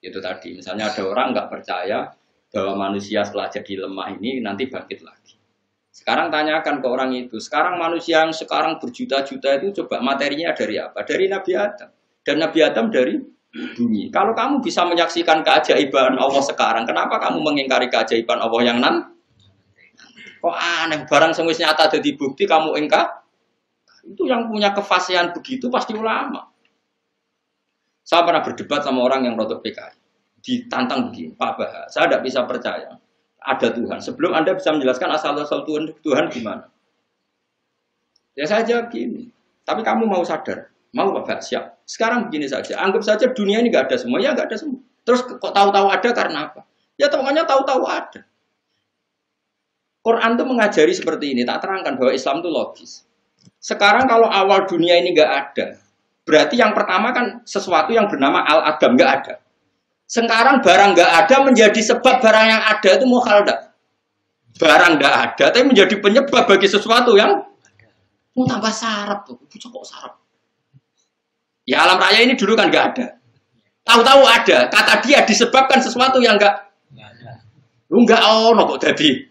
Itu tadi, misalnya ada orang nggak percaya bahwa manusia setelah jadi lemah ini nanti bangkit lagi. Sekarang tanyakan ke orang itu, sekarang manusia yang sekarang berjuta-juta itu coba materinya dari apa? Dari Nabi Adam. Dan Nabi Adam dari bumi. Kalau kamu bisa menyaksikan keajaiban Allah sekarang, kenapa kamu mengingkari keajaiban Allah yang nanti? Kok aneh, barang semua nyata ada di bukti kamu ingkar? Itu yang punya kefasihan begitu pasti ulama. Saya pernah berdebat sama orang yang rotok PKI. Ditantang begini, Pak Bahar, saya tidak bisa percaya ada Tuhan. Sebelum Anda bisa menjelaskan asal-asal Tuhan gimana? Ya saya jawab gini, tapi kamu mau sadar, mau Pak Bahar, siap. Sekarang begini saja, anggap saja dunia ini nggak ada semua, ya nggak ada semua. Terus kok tahu-tahu ada karena apa? Ya makanya tahu-tahu ada. Quran itu mengajari seperti ini, tak terangkan bahwa Islam itu logis. Sekarang kalau awal dunia ini nggak ada, berarti yang pertama kan sesuatu yang bernama al-adam nggak ada. Sekarang barang nggak ada menjadi sebab barang yang ada itu mukhal dak. Barang nggak ada, tapi menjadi penyebab bagi sesuatu yang mau tambah sarap tuh, kok sarap. Ya alam raya ini dulu kan nggak ada. Tahu-tahu ada, kata dia disebabkan sesuatu yang nggak ada. Lu nggak kok jadi.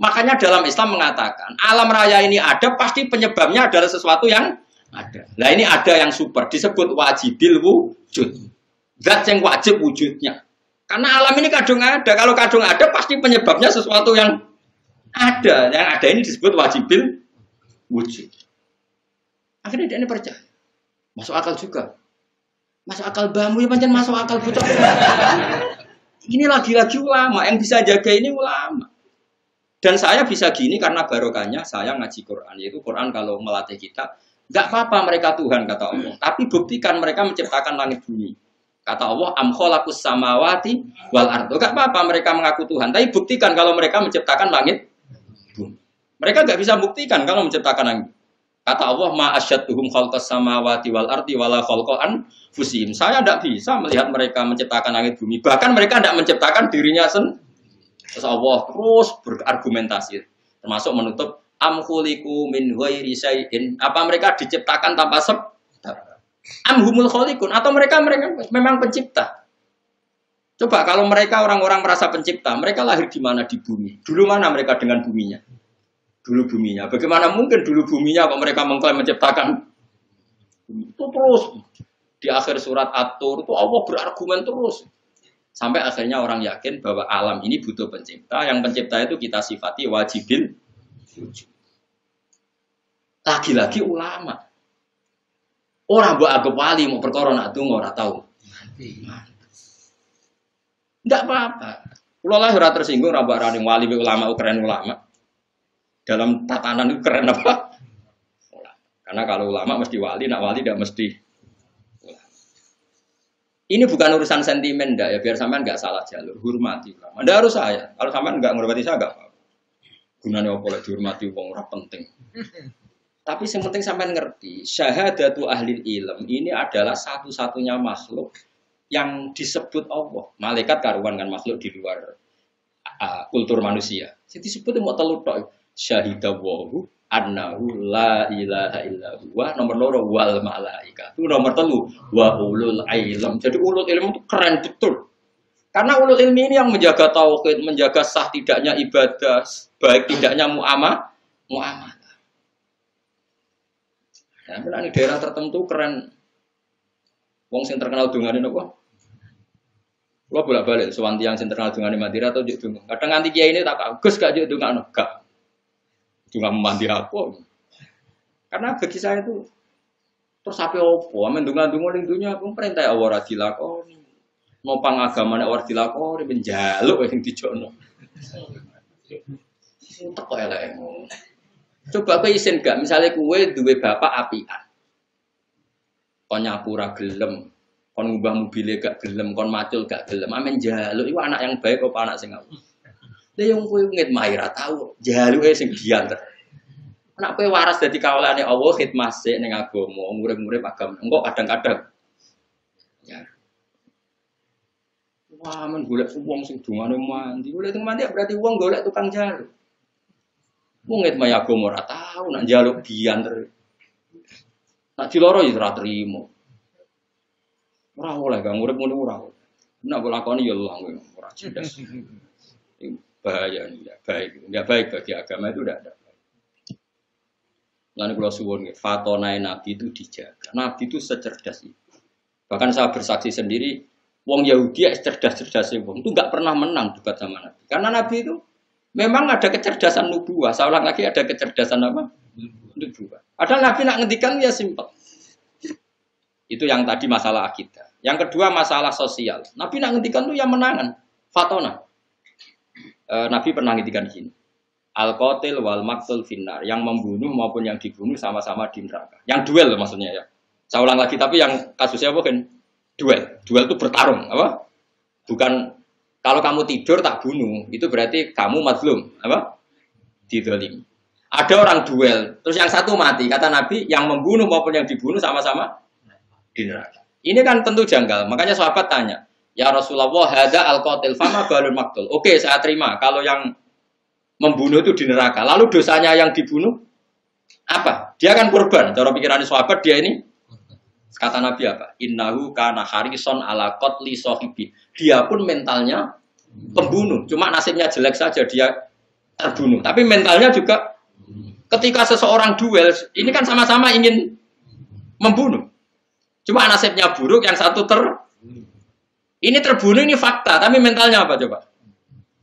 Makanya dalam Islam mengatakan alam raya ini ada pasti penyebabnya adalah sesuatu yang ada. Nah ini ada yang super disebut wajibil wujud. Zat yang wajib wujudnya. Karena alam ini kadung ada. Kalau kadung ada pasti penyebabnya sesuatu yang ada. Yang ada ini disebut wajibil wujud. Akhirnya dia ini percaya. Masuk akal juga. Masuk akal bambu ya pancen masuk akal butuh. Ini lagi-lagi ulama yang bisa jaga ini ulama. Dan saya bisa gini karena barokahnya saya ngaji Quran. Yaitu Quran kalau melatih kita, nggak apa-apa mereka Tuhan kata Allah. Tapi buktikan mereka menciptakan langit bumi. Kata Allah, am khalaqus samawati wal ardo. Nggak apa-apa mereka mengaku Tuhan. Tapi buktikan kalau mereka menciptakan langit bumi. Mereka nggak bisa buktikan kalau menciptakan langit. Kata Allah, ma asyadduhum khalqas samawati wal ardi wala khalqan fusim. Saya tidak bisa melihat mereka menciptakan langit bumi. Bahkan mereka tidak menciptakan dirinya sendiri. Terus Allah terus berargumentasi, termasuk menutup amkhuliku min ghairi syai'in. Apa mereka diciptakan tanpa sebab? Amhumul khaliqun atau mereka memang pencipta? Coba kalau mereka orang-orang merasa pencipta, mereka lahir di mana di bumi? Dulu mana mereka dengan buminya? Dulu buminya. Bagaimana mungkin dulu buminya kok mereka mengklaim menciptakan? Itu terus di akhir surat At-Tur itu Allah berargumen terus. Sampai akhirnya orang yakin bahwa alam ini butuh pencipta. Yang pencipta itu kita sifati wajibil wujud. Lagi-lagi ulama. Orang buat agak wali mau perkara nak tunggu orang tahu. Tidak apa-apa. Ulama ora tersinggung ora mbok rani wali ulama keren ulama. Dalam tatanan itu keren apa? Karena kalau ulama mesti wali, nak wali tidak mesti. Ini bukan urusan sentimen, enggak ya, biar sampean enggak salah jalur, hormati ulama. Anda harus saya, kalau sampean enggak menghormati saya enggak apa-apa. Gunanya apa lagi dihormati wong ora penting. Tapi yang penting sampean ngerti, syahadatu ahli ilm ini adalah satu-satunya makhluk yang disebut Allah. Malaikat karuan kan makhluk di luar kultur manusia. Jadi disebut mau telu tok. Syahidawahu annahu la ilaha illa huwa, nomor loro wal malaika. Itu nomor 3 wa ulul ilm. Jadi ulul ilm itu keren betul. Karena ulul ilmi ini yang menjaga tauhid, menjaga sah tidaknya ibadah, baik tidaknya muamalah. Nah, di daerah tertentu keren. Wong sing terkenal dongane napa? Kula bolak-balik sowan tiyang sing terkenal dongane Madura atau njuk donga. Kadang nganti kiai ini tak Gus gak njuk dongano, gak. Juga mandi aku. Karena bagi saya itu terus sampai opo, amen dungan-dungan ning dunya aku perintah Allah ora dilakoni. Nopang agamane ora dilakoni menjaluk sing dijono. Teko elek. Coba kowe isin gak, misalnya kowe duwe bapak apian. Kok nyapu ra gelem, kon ngubah mobilnya gak gelem, kon macul gak gelem, amen jaluk iku anak yang baik apa anak sing apik. Lah yang kowe ngitmah ora tau, jaluke sing diantar. Anak kowe waras dadi kawulane Allah khidmah sik ning agama, murid-murid agama. Engko kadang-kadang ya. Wah, men golek wong sing dungane mandi. Golek teng mandi berarti wong golek tukang jaluk. Wong ngitmah agama ora tau nak jaluk diantar. Nak diloro ya ora trimo. Ora oleh gak urip ngono ora. Nek kok lakoni ya Allah ora cerdas. Bahaya enggak baik bagi agama itu udah ada. Lalu kalau suwun fatonai Nabi itu dijaga. Nabi itu secerdas itu. Bahkan saya bersaksi sendiri, wong Yahudi cerdas-cerdasnya wong itu nggak pernah menang debat sama Nabi. Karena Nabi itu memang ada kecerdasan nubuah. Saya ulang lagi ada kecerdasan apa? Nubuah. Ada Nabi nak ngendikan ya simpel. Itu yang tadi masalah akidah. Yang kedua masalah sosial. Nabi nak ngendikan tuh yang menangan. Fatona. Nabi pernah ngendikan gini. Al-qatil wal maqtul finnar. Yang membunuh maupun yang dibunuh sama-sama di neraka. Yang duel maksudnya ya. Saya ulang lagi tapi yang kasusnya bukan duel. Duel itu bertarung, apa? Bukan kalau kamu tidur tak bunuh, itu berarti kamu mazlum, apa? Didzalim. Ada orang duel, terus yang satu mati. Kata Nabi, yang membunuh maupun yang dibunuh sama-sama di neraka. Ini kan tentu janggal. Makanya sahabat tanya, "Ya Rasulullah, hada al-qatil fama balul maqtul." Oke, saya terima kalau yang membunuh itu di neraka. Lalu dosanya yang dibunuh apa? Dia kan korban. Cara pikiran sahabat dia ini kata Nabi apa? Innahu kana harison ala qatli sahibi. Dia pun mentalnya pembunuh. Cuma nasibnya jelek saja dia terbunuh. Tapi mentalnya juga ketika seseorang duel, ini kan sama-sama ingin membunuh. Cuma nasibnya buruk, yang satu ini terbunuh, ini fakta. Tapi mentalnya apa coba?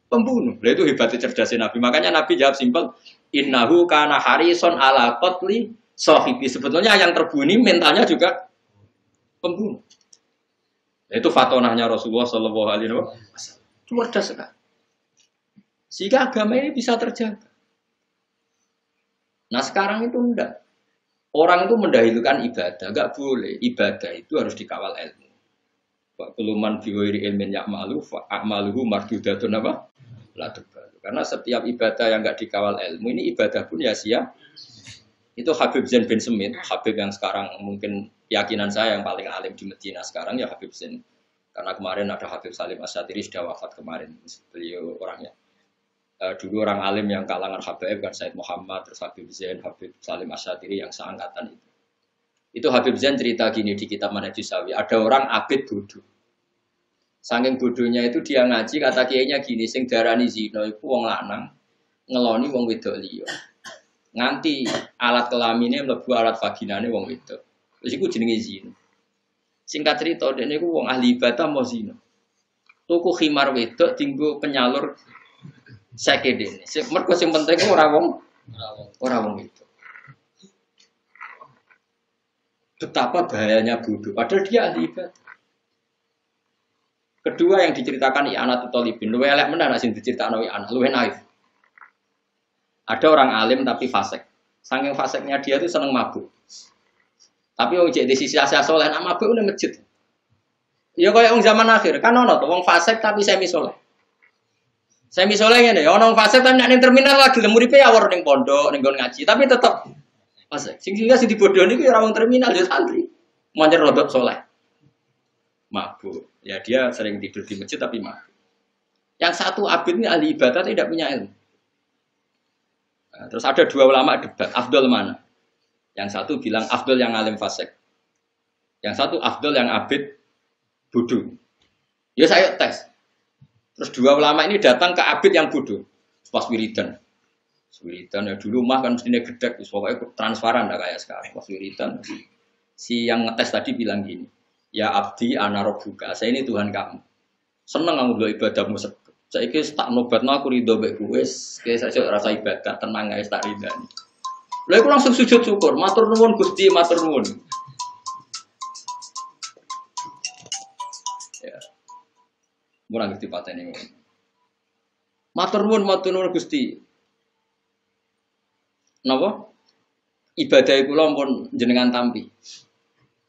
Pembunuh. Nah, itu hebatnya cerdasnya Nabi. Makanya Nabi jawab simpel, innahu kana harison ala qatli sahibi. Sebetulnya yang terbunuh mentalnya juga pembunuh. Itu fatonahnya Rasulullah Shallallahu Alaihi Wasallam. Cerdas sekali. Sehingga agama ini bisa terjaga. Nah sekarang itu enggak. Orang itu mendahulukan ibadah, enggak boleh. Ibadah itu harus dikawal ilmu. Wa kuluman fi ghairi ilmin ya'malu fa a'maluhu mardudatun apa? La tuqbalu. Karena setiap ibadah yang enggak dikawal ilmu ini ibadah pun ya sia. Itu Habib Zain bin Semit, Habib yang sekarang mungkin keyakinan saya yang paling alim di Medina sekarang ya Habib Zain. Karena kemarin ada Habib Salim Asyatiri sudah wafat kemarin, beliau orangnya. Dulu orang alim yang kalangan Habib kan Said Muhammad, terus Habib Zain, Habib Salim Asyatiri yang seangkatan itu. Itu Habib Zain cerita gini di kitab Manhajus Sawi, ada orang abid bodoh. Saking bodohnya itu dia ngaji kata kiainya gini, sing darani zina iku wong lanang ngeloni wong wedok liya. Nganti alat kelamine mlebu alat vaginane wong wedok. Terus iku jenenge zina. Singkat cerita dene iku wong ahli ibadah mau zina. Tuku khimar wedok tinggo penyalur seke dene. Mergo sing penting ora wong wedok. Betapa bahayanya bodoh padahal dia ahli ibadah. Kedua yang diceritakan I'anatul Thalibin, luwih elek menan sing diceritakno I'anah, luwih naif. Ada orang alim tapi fasik. Saking fasiknya dia tuh seneng mabuk. Tapi wong jek di sisi asal soleh nak mabuk nang masjid. Ya kaya wong zaman akhir, kan ono to wong fasik tapi semi soleh. Semi soleh ngene, ya ono fasik tapi nek ning terminal lagi lem uripe ya ning pondok, ning nggon ngaji, tapi tetep fasik. Sing dibodohni ku ora wong terminal ya santri. Moncer rodok soleh. Mabuk. Ya dia sering tidur di masjid tapi mabuk. Yang satu abid ini ahli ibadah tidak punya ilmu. Nah, terus ada dua ulama debat, afdol mana? Yang satu bilang afdol yang alim fasik. Yang satu afdol yang abid bodoh. Ya saya tes. Terus dua ulama ini datang ke abid yang bodoh. Pas wiridan. Wiridan ya dulu mah kan mestinya gedek, pokoknya transparan dah kayak sekarang. Pas wiridan. Si yang ngetes tadi bilang gini, ya abdi ana rabbuka, saya ini Tuhan kamu. Seneng kamu delok ibadahmu sedek. Saiki tak nobatno aku ridho mek kowe, saya rasa ibadah tenang ae tak ridani. Lha iku langsung sujud syukur, matur nuwun Gusti, matur nuwun. Ya. Murah ngerti patene ngono. Matur nuwun Gusti. Napa? Ibadah kula pun jenengan tampi.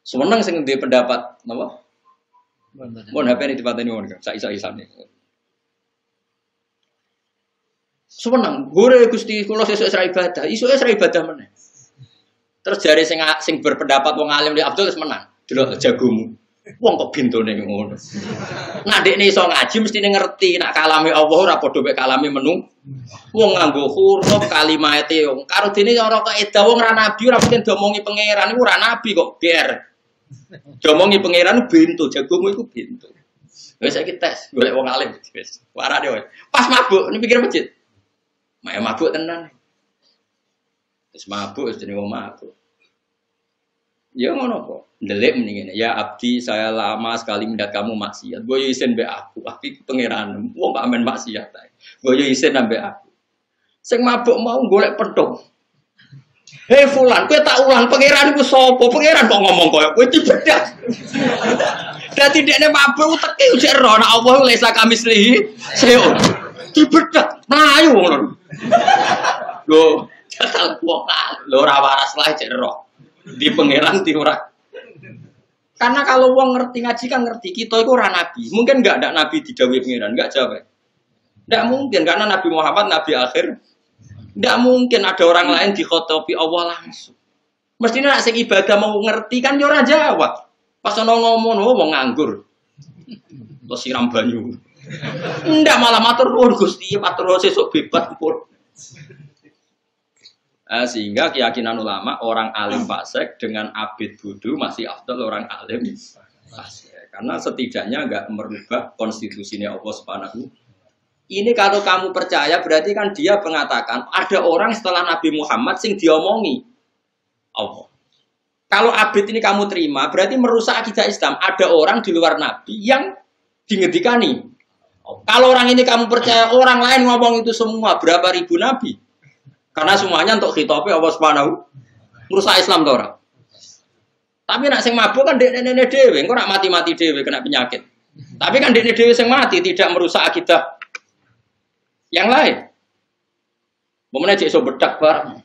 Seneng sing duwe pendapat napa? Mun HP ini dipateni mon Kang, sak-isane. Seneng, gore Gusti kula sesuk isra ibadah, isuke isra ibadah meneh. Terus jare sing berpendapat wong alim di Abdul wis menang. Delok jagomu. Wong kok bintone ngono. Nah dekne iso ngaji mestine ngerti nek kalame Allah ora padha mek kalame menung. Wong nganggo huruf kalimate karo dene ora kaedah wong ra nabi ora mungkin diomongi pangeran iku ora nabi kok GR. Diomongi pangeran bintu jagomu iku bintu. Wis saiki tes golek wong alim wis. Warane wae. Pas mabuk ini pikir masjid. Mak mabuk tenan. Wis mabuk wis jenenge wong mabuk. Ya ngono kok. Ndelik mendingin. Ya abdi saya lama sekali mendat kamu maksiat. Gue isin be aku. Tapi pangeran. Wong gak amen maksiat. Gue isin ambek aku. Sing mabuk mau golek pedhong. Hei fulan, kowe tak ulang pangeran iku sapa? Pangeran kok ngomong koyo kowe dibedak. Dadi dekne mabuk teki ujek ro nek Allah lesa kamislihi. Seo. Dibedak. Mlayu ngono. Lho, jatah wong lho ora waras lah cek ro. Di pangeran di ora. Karena kalau wong ngerti ngaji kan ngerti kita itu ora nabi. Mungkin enggak ada nabi didhawuhi pangeran, enggak jawab. Enggak mungkin karena Nabi Muhammad nabi akhir. Enggak mungkin ada orang lain dikhotobi Allah langsung. Mestinya nek sing ibadah mau ngerti kan yo ora jawab. Pas ono ngomong wong nganggur. Terus siram banyu. Enggak malah matur nuwun Gusti, matur sesuk bebas pun. Sehingga keyakinan ulama orang alim fasik dengan abid bodoh masih afdal orang alim fasik. Karena setidaknya enggak merubah konstitusinya Allah Subhanahu. Ini kalau kamu percaya berarti kan dia mengatakan ada orang setelah Nabi Muhammad sing diomongi Allah. Kalau abid ini kamu terima berarti merusak akidah Islam. Ada orang di luar Nabi yang dingedikani. Kalau orang ini kamu percaya orang lain ngomong itu semua berapa ribu Nabi? Karena semuanya untuk khitabe Allah Subhanahu merusak Islam to ora. Tapi nek sing mabuk kan dekne dhewe, engko nek mati-mati dhewe kena penyakit. Tapi kan dekne dhewe sing mati tidak merusak akidah yang lain. Momene cek iso bedak bareng.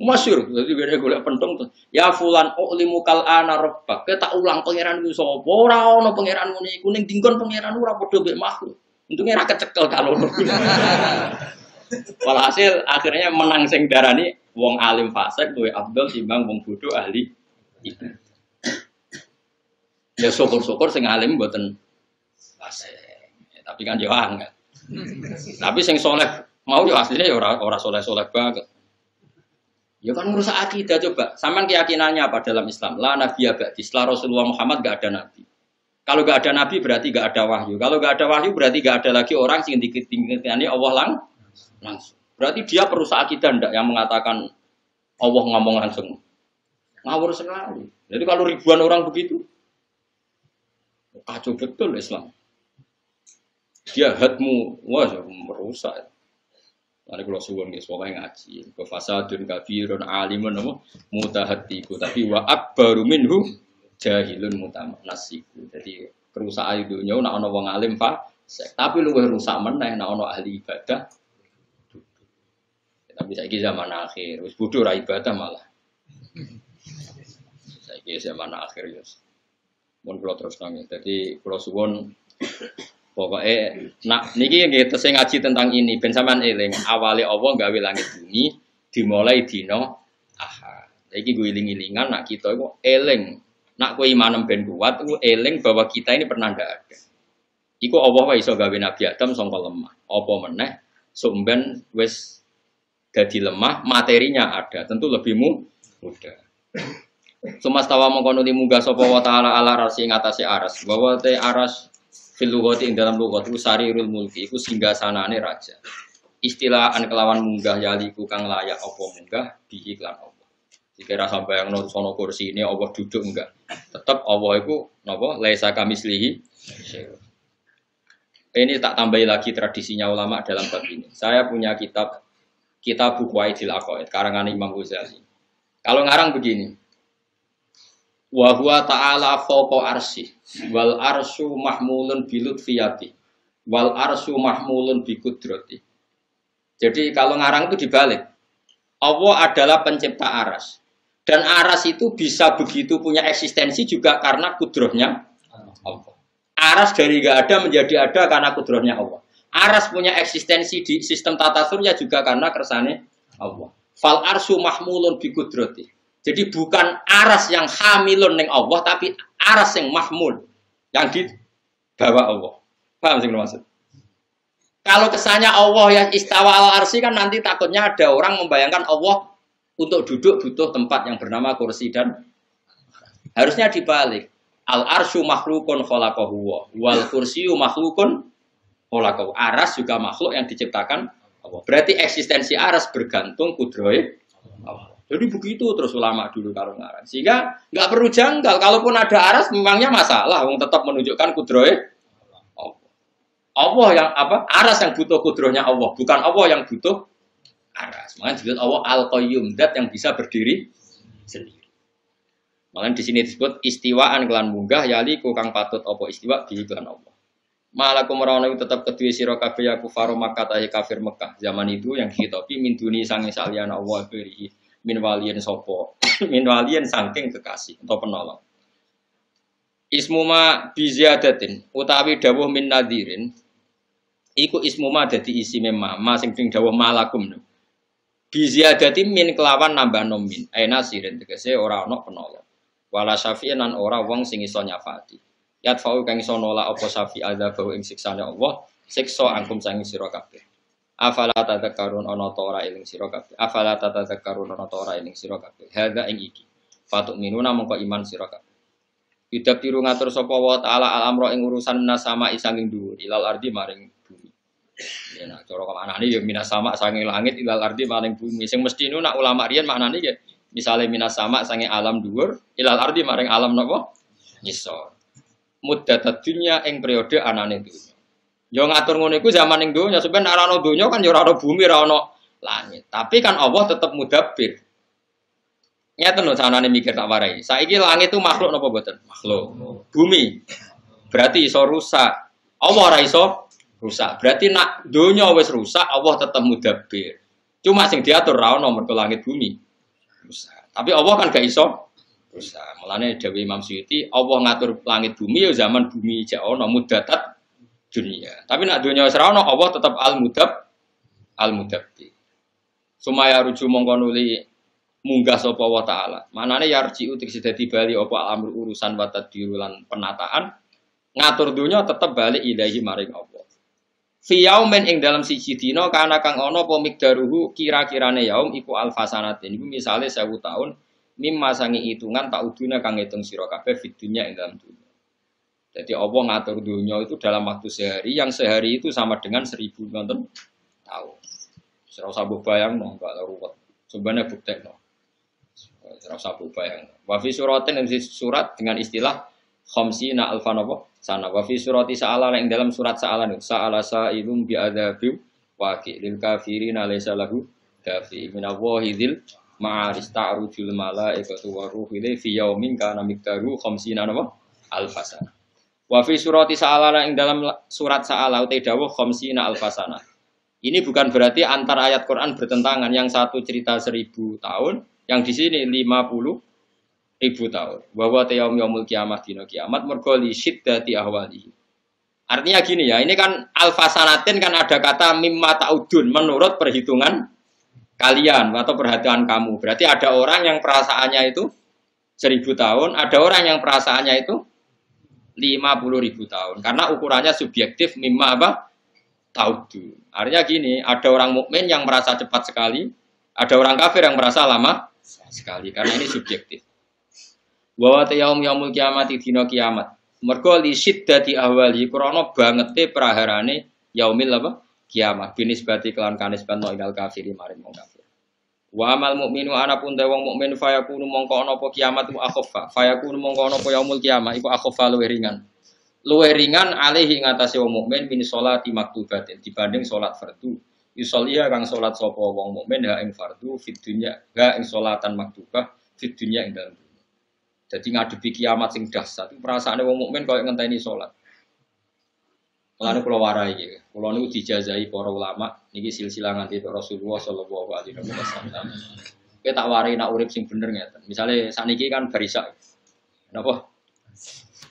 Masyhur, dadi bene golek pentung tuh. Ya fulan ulimu kal ana rabbak. Tak ulang pangeranku sapa? Ora ana pangeran ngene iku ning dinggon pangeran ora padha mbek makhluk. Untunge ra kecekel kalono. Walhasil akhirnya menang sing darani wong alim fasik luwih afdal timbang wong bodoh ahli ibadah. Ya syukur-syukur sing alim mboten fasik. Ya, tapi kan yo angel. Tapi sing soleh mau yo asline ya ora soleh-soleh banget. Ya kan merusak akidah coba. Sampean keyakinannya apa dalam Islam? La nabiyya ba'di. Setelah Rasulullah Muhammad enggak ada nabi. Kalau enggak ada nabi berarti enggak ada wahyu. Kalau enggak ada wahyu berarti enggak ada lagi orang sing ditinggalkan Allah langsung. Berarti dia perusak akidah ndak yang mengatakan Allah ngomong langsung. Ngawur sekali. Jadi kalau ribuan orang begitu kacau betul Islam. Dia hadmu wah merusak. Mari kalau suwun nggih pokoke ngaji. Wa fasadun kabirun alimun mutahaddiku tapi wa akbaru minhu jahilun mutamanasiku. Jadi kerusakan dunya nek ana wong alim fasik, tapi luwih rusak meneh nek ana ahli ibadah. Tapi saiki zaman akhir, wis bodoh ra ibadah malah. Saiki zaman akhir ya. Mun kula terus nang. Dadi kula suwun pokoke nak niki nggih tesih ngaji tentang ini ben sampean eling awale Allah gawe langit bumi dimulai dina Ahad. Iki gue iling-ilingan nak kita iku eling. Nak kowe imanem ben kuat iku eling bahwa kita ini pernah ndak ada. Iku Allah wae iso gawe Nabi Adam sangka lemah. Apa meneh sumben wis dadi lemah, materinya ada, tentu lebih mudah. Sumastawa mongko nuli munggah sapa wa taala ala arsi ngatasé aras. Bahwa te aras fil lughati ing dalam lughat iku sarirul mulki iku singgasanane raja. Istilahan kelawan munggah yaliku kang layak apa munggah bihi lan Allah. Jika ra sambayangno sono kursi ini Allah duduk enggak. Tetap Allah iku napa laisa kamislihi. Ini tak tambahi lagi tradisinya ulama dalam bab ini. Saya punya kitab Buku Aidil Aqaid karangan Imam Ghazali. Kalau ngarang begini. Wa huwa ta'ala fawqa arsy wal arsyu mahmulun bi lutfiyati wal arsyu mahmulun bi qudrati. Jadi kalau ngarang itu dibalik. Allah adalah pencipta aras. Dan aras itu bisa begitu punya eksistensi juga karena kudrohnya Allah. Aras dari nggak ada menjadi ada karena kudrohnya Allah. Aras punya eksistensi di sistem tata surya juga karena kersane Allah. Fal arsu mahmulun bi kudrati. Jadi bukan aras yang hamilun ning Allah, tapi aras yang mahmul yang dibawa Allah. Paham sih maksud? Kalau kesannya Allah yang istawa al arsi kan nanti takutnya ada orang membayangkan Allah untuk duduk butuh tempat yang bernama kursi dan harusnya dibalik. Al arsyu makhlukun khalaqahu wal kursyu makhlukun khalaqahu. Aras juga makhluk yang diciptakan Allah. Berarti eksistensi aras bergantung kudrohe Allah. Jadi begitu terus ulama dulu kalau ngarang. Sehingga nggak perlu janggal. Kalaupun ada aras memangnya masalah. Wong tetap menunjukkan kudrohe Allah. Allah yang apa? Aras yang butuh kudrohnya Allah, bukan Allah yang butuh aras. Makanya disebut Allah al-qayyum, zat yang bisa berdiri sendiri. Makanya di sini disebut istiwaan kelan munggah yali kang patut apa istiwa di kelan Allah. Malakum rawana tetap kedua sira kabeh ya kufaru Makkah ta kafir Mekah. Zaman itu yang dihitopi min duni sange salian Allah beri min waliyen sapa. Min waliyen saking kekasih atau penolong. Ismuma biziyadatin utawi dawuh min nadirin iku ismuma dadi isi ma sing dawuh malakum. Biziyadatin min kelawan nambah nomin. Nasirin tegese ora ana penolong. Wala syafi'in lan ora wong sing iso nyafati. Yatfa'u kang iso nolak apa syafi' adzab ing siksane Allah, siksa angkum sang sira kabeh. Afala tadhakkarun ana ta ora eling sira kabeh. Afala tadhakkarun ana ta ora eling sira kabeh. Hadza ing iki. Fatuk minuna mongko iman sira kabeh. Yudak tiru ngatur sapa wa ta'ala al-amra ing urusan nasama isanging dhuwur ilal ardi maring bumi. Ya nak cara maknane ya minas sama sanging langit ilal ardi maring bumi. Sing mesti nu nak ulama riyen maknane ya misalnya minas sama sange alam dhuwur ilal ardi maring alam napa? Ngisor. Muddatat dunya ing periode anane dunya. Yo ngatur ngono iku zaman ning dunya, sampeyan ora ana dunya kan yo ora ana bumi, ora ana langit. Tapi kan Allah tetap mudabbir. Nyata lho sanane mikir tak warai. Saiki langit itu makhluk napa mboten? Makhluk. Bumi berarti iso rusak. Allah ora iso rusak. Berarti nak dunya wis rusak, Allah tetap mudabbir. Cuma sing diatur ra ono mergo langit bumi rusak. Tapi Allah kan gak iso rusak. Mulane dawuh Imam Suyuti, Allah ngatur langit bumi ya zaman bumi jek ono muddatat dunia. Tapi nak dunia wis ra ono, Allah tetap al-mudabbir. Sumaya ruju mongko nuli munggah sapa wa taala. Manane yarji utik dadi bali apa amr urusan wa tadbiru lan penataan ngatur dunia tetep balik ilahi maring Allah. Fi yaumin ing dalam siji dina kana kang ana apa mikdaruhu kira-kirane yaum iku alfasanatin. Iku misale 1000 tahun mimma sangi hitungan tak udune kang ngitung sira kabeh fid dunya ing dalam dunia. Jadi Allah ngatur dunia itu dalam waktu sehari, yang sehari itu sama dengan 1000 tahun. Ora usah bayangno, enggak ruwet. Sebenarnya buktekno. Ora usah bayangno. Wa fi suratin surat dengan istilah khamsina alfan apa? Sana wa fi surati sa'ala yang dalam surat sa'ala sa'ala sa'ilum bi adzabi waqi lil kafirin laysa lahu dafi min awahidil ma'aris ta'rujul malaikatu wa ruhu fi yaumin kana miqdaru khamsina apa? Alfasana. Wa fi surati sa'ala yang dalam surat sa'ala uta dawuh khamsina alfasana. Ini bukan berarti antar ayat Quran bertentangan, yang satu cerita 1000 tahun, yang di sini 50.000 tahun. Bahwa yaumul kiamah dina kiamat mergo li syiddati ahwali. Artinya gini ya, ini kan alfasanatin kan ada kata mimma ta'udun menurut perhitungan kalian atau perhatian kamu. Berarti ada orang yang perasaannya itu 1000 tahun, ada orang yang perasaannya itu 50.000 tahun. Karena ukurannya subjektif mimma apa? Ta'udun. Artinya gini, ada orang mukmin yang merasa cepat sekali, ada orang kafir yang merasa lama sekali. Karena ini subjektif. Wa yaumul kiamat dina kiamat. Mergo li syiddati ahwali krana bangete praharane yaumil apa? Kiamat. Binisbati kelan kanisban ilal kafiri maring wong kafir. Wa amal mukminu ana pun wong mukmin fayakunu mongko ana apa kiamat ku akhaffa. Fayakunu mongko ana apa yaumul kiamat iku akhaffa luwih ringan. Luwih ringan alaihi ngatasi wong mukmin min sholati maktubatin dibanding salat fardu. Yusolliya kang salat sapa wong mukmin ha ing fardu fid dunya, ha ing sholatan maktubah fid dunya ing dalem. Jadi ngadepi kiamat sing dahsyat itu perasaane wong mukmin koyo ngenteni salat. Mulane kula warai iki. Kula niku dijazahi para ulama niki silsilah nganti Rasulullah sallallahu alaihi wasallam. Kowe tak warai nak urip sing bener ngeten. Misale saniki kan barisak. Napa?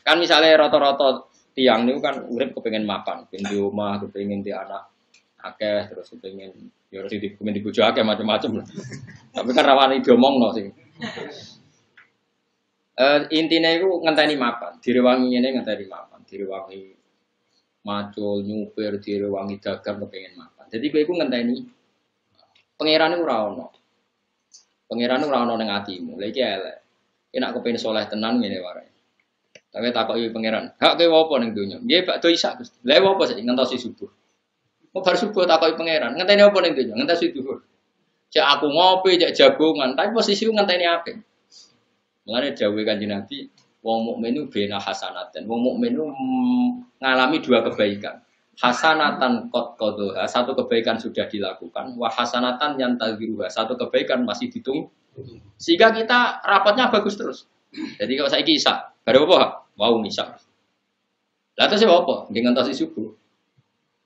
Kan misalnya rata-rata tiang niku kan urip kepengin makan, kepengin di omah, kepengin di anak akeh, terus kepengin ya harus kepengin dibojo akeh macam-macam. Tapi kan rawani diomongno sing. Intinya itu ngenteni makan, direwangi ini ngenteni makan, direwangi macul, nyupir, direwangi dagang kepengin makan. Jadi kowe iku ngenteni pangeran iku ora ono. Pangeran ora ono ning atimu. Lha iki elek. Nek kepengin saleh tenan ngene wae. Tapi takoki pangeran, "Hak kowe apa ning donya?" Nggih, bakdo isak, Gusti. Lha apa sih ngentosi subuh? Kok bar subuh takoki pangeran, ngenteni apa ning donya? Ngentosi duhur. Cek aku ngopi, cek jagongan, tapi posisiku ngenteni apik. Mulane dawuhe Kanjeng Nabi, wong mukmin itu bena hasanatan. Wong mukmin itu mengalami dua kebaikan. Hasanatan qad qadha, satu kebaikan sudah dilakukan, wa hasanatan yang tadhiruha, satu kebaikan masih ditunggu. Sehingga kita rapatnya bagus terus. Jadi kalau saiki isak, baru apa? Wau isak. Lah terus apa? Dengan ngentosi subuh.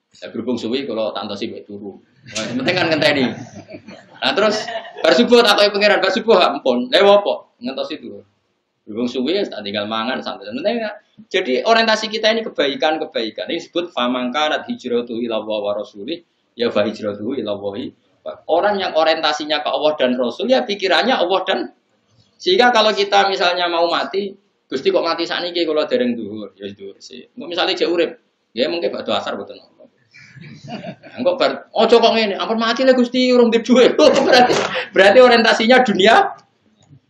Saya berhubung suwi kalau tak ngentosi mek turu. Yang penting kan ngenteni. Nah terus bar subuh takoki pangeran, bar subuh ampun. Lha apa? Ngentos itu. Berhubung suwi tak tinggal mangan santai. Jadi orientasi kita ini kebaikan-kebaikan. Ini disebut famangkanat hijratuhu ila Allah wa rasulih ya fa hijratuhu ila Allah. Orang yang orientasinya ke Allah dan Rasul ya pikirannya Allah dan sehingga kalau kita misalnya mau mati, Gusti kok mati sakniki kula dereng dhuwur, ya dhuwur sih. Engko misale jek urip, ya mungkin bakdo asar boten apa. Engko bar ojo kok ngene, ampun mati lah Gusti urung di dhuwit. Berarti orientasinya dunia.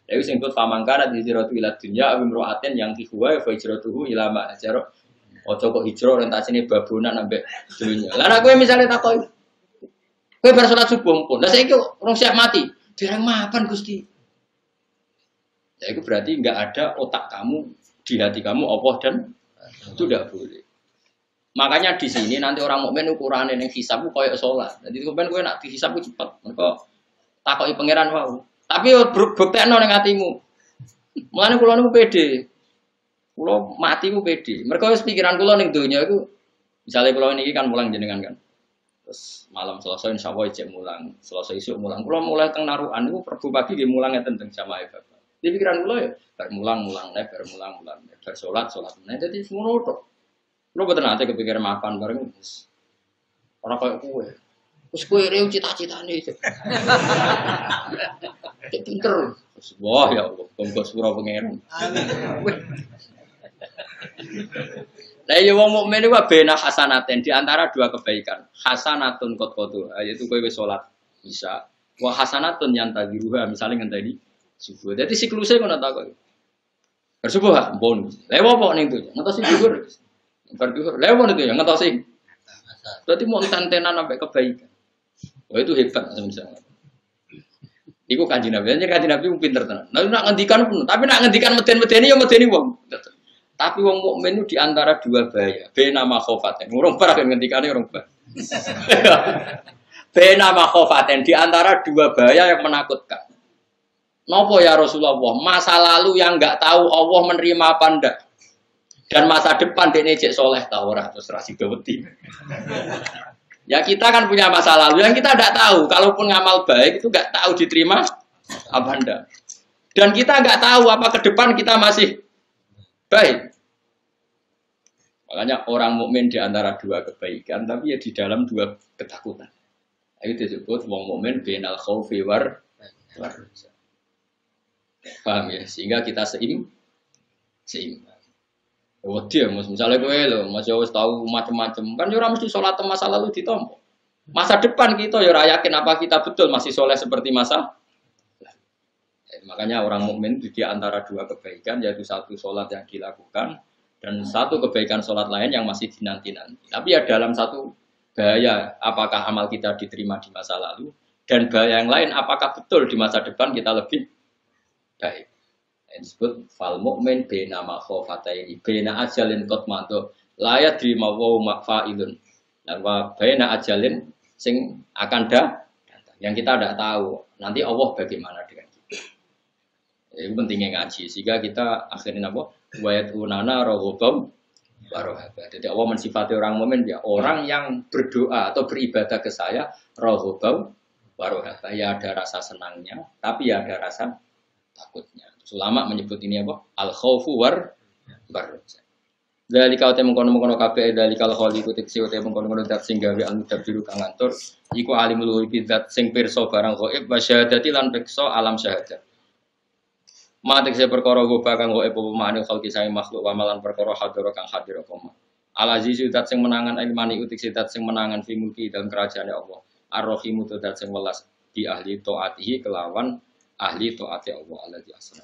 Lha wis engko pamangkana hijratu ila dunya amroaten yang kihuwa fa hijratuhu ila ma ajaro. Ojo kok hijrah orientasine babonan ambek dunya. Lah nek kowe misale takoki kowe bar salat subuh pun. Lah saiki urung siap mati. Dereng mapan Gusti. Ya itu berarti enggak ada otak kamu di hati kamu Allah dan itu tidak boleh. Makanya di sini nanti orang mukmin ukurannya yang hisab itu kayak sholat. Jadi kemudian gue nak dihisab itu cepat. Mereka takoki pangeran wow. Tapi buktekno ning atimu. Mulane kula niku pede. Kula mati ku pede. Mereka wis pikiran kula ning donya iku misale kula niki kan mulang jenengan kan. Terus malam Selasa insyaallah ijek mulang. Selasa isuk mulang. Kula mulai teng narukan niku Rabu pagi nggih mulang ngeten teng jamaah Bapak. Di pikiran kula ya bar mulang, bar salat. Nah dadi semono tok. Kula boten nate kepikiran makan bareng wis. Ora koyo kowe. Wis kowe rew cita-citane. Cek pinter. Wah ya Allah, monggo sepura pangeran. Lah ya wong mukmin iku bena hasanaten di antara dua kebaikan. Hasanatun qad qadu, yaitu kowe wis salat bisa. Wa hasanatun yang tadiruha misale ngenteni subuh. Dadi siklusé ngono ta kok. Bersubuh ampun. Lah apa ning itu? Ngentosi dhuwur. Bar dhuwur. Lah apa itu ya ngentosi. Berarti mau tentenan sampai kebaikan. Oh itu hebat misalnya. Iku Kanjeng Nabi, Kanjeng Nabi pinter tenan. Nah nak ngendikan pun, tapi nak ngendikan meden-medeni ya medeni wong. Tapi wong mukmin itu di antara dua bahaya. Bena makhofaten. Urung parah ngendikane urung parah. Bena makhofaten di antara dua bahaya yang menakutkan. Nopo ya Rasulullah, masa lalu yang enggak tahu Allah menerima apa ndak. Dan masa depan dekne cek soleh ta ora terus ra sida wedi. Ya kita kan punya masa lalu yang kita tidak tahu. Kalaupun ngamal baik itu nggak tahu diterima apa enggak. Dan kita nggak tahu apa ke depan kita masih baik. Makanya orang mukmin di antara dua kebaikan, tapi ya di dalam dua ketakutan. Itu disebut wong mukmin bainal khaufi war. Paham ya? Sehingga kita seimbang. Wedi ya, misalnya kowe lho, masih harus tahu macam-macam. Kan ora mesti salat masa lalu ditompo. Masa depan kita ya ora yakin apa kita betul masih soleh seperti masa. Makanya orang mukmin di antara dua kebaikan yaitu satu salat yang dilakukan dan satu kebaikan salat lain yang masih dinanti-nanti. Tapi ya dalam satu bahaya apakah amal kita diterima di masa lalu dan bahaya yang lain apakah betul di masa depan kita lebih baik. Ini disebut fal mukmin bena makhofataini bena ajalin qad mado la yadri ma wa mafa'ilun dan wa bena ajalin sing akan datang yang kita tidak tahu nanti Allah bagaimana dengan kita. Itu pentingnya ngaji sehingga kita akhirnya apa wa yatunana raghubam warohaba. Jadi Allah mensifati orang mukmin ya orang yang berdoa atau beribadah ke saya raghubam warohaba ya ada rasa senangnya tapi ya ada rasa takutnya. Ulama menyebut ini apa? Al-khaufu war bar. Dari kau temu kono kabeh dari kalau kholi kutik si temu kono dat sing gawe anu biru kang ngatur iku alimul ghaibi dat sing pirsa barang ghaib wa syahadati lan pirsa alam syahadat. Matek se perkara goba kang gaib apa mane khalqi sae makhluk wa malan perkara hadira kang hadir apa ma. Al aziz dat sing menangan ilmani utik dat sing menangan fi mulki dalam kerajaane Allah. Ar-Rahim dat sing welas di ahli taatihi kelawan ahli taati Allah alladzi asna.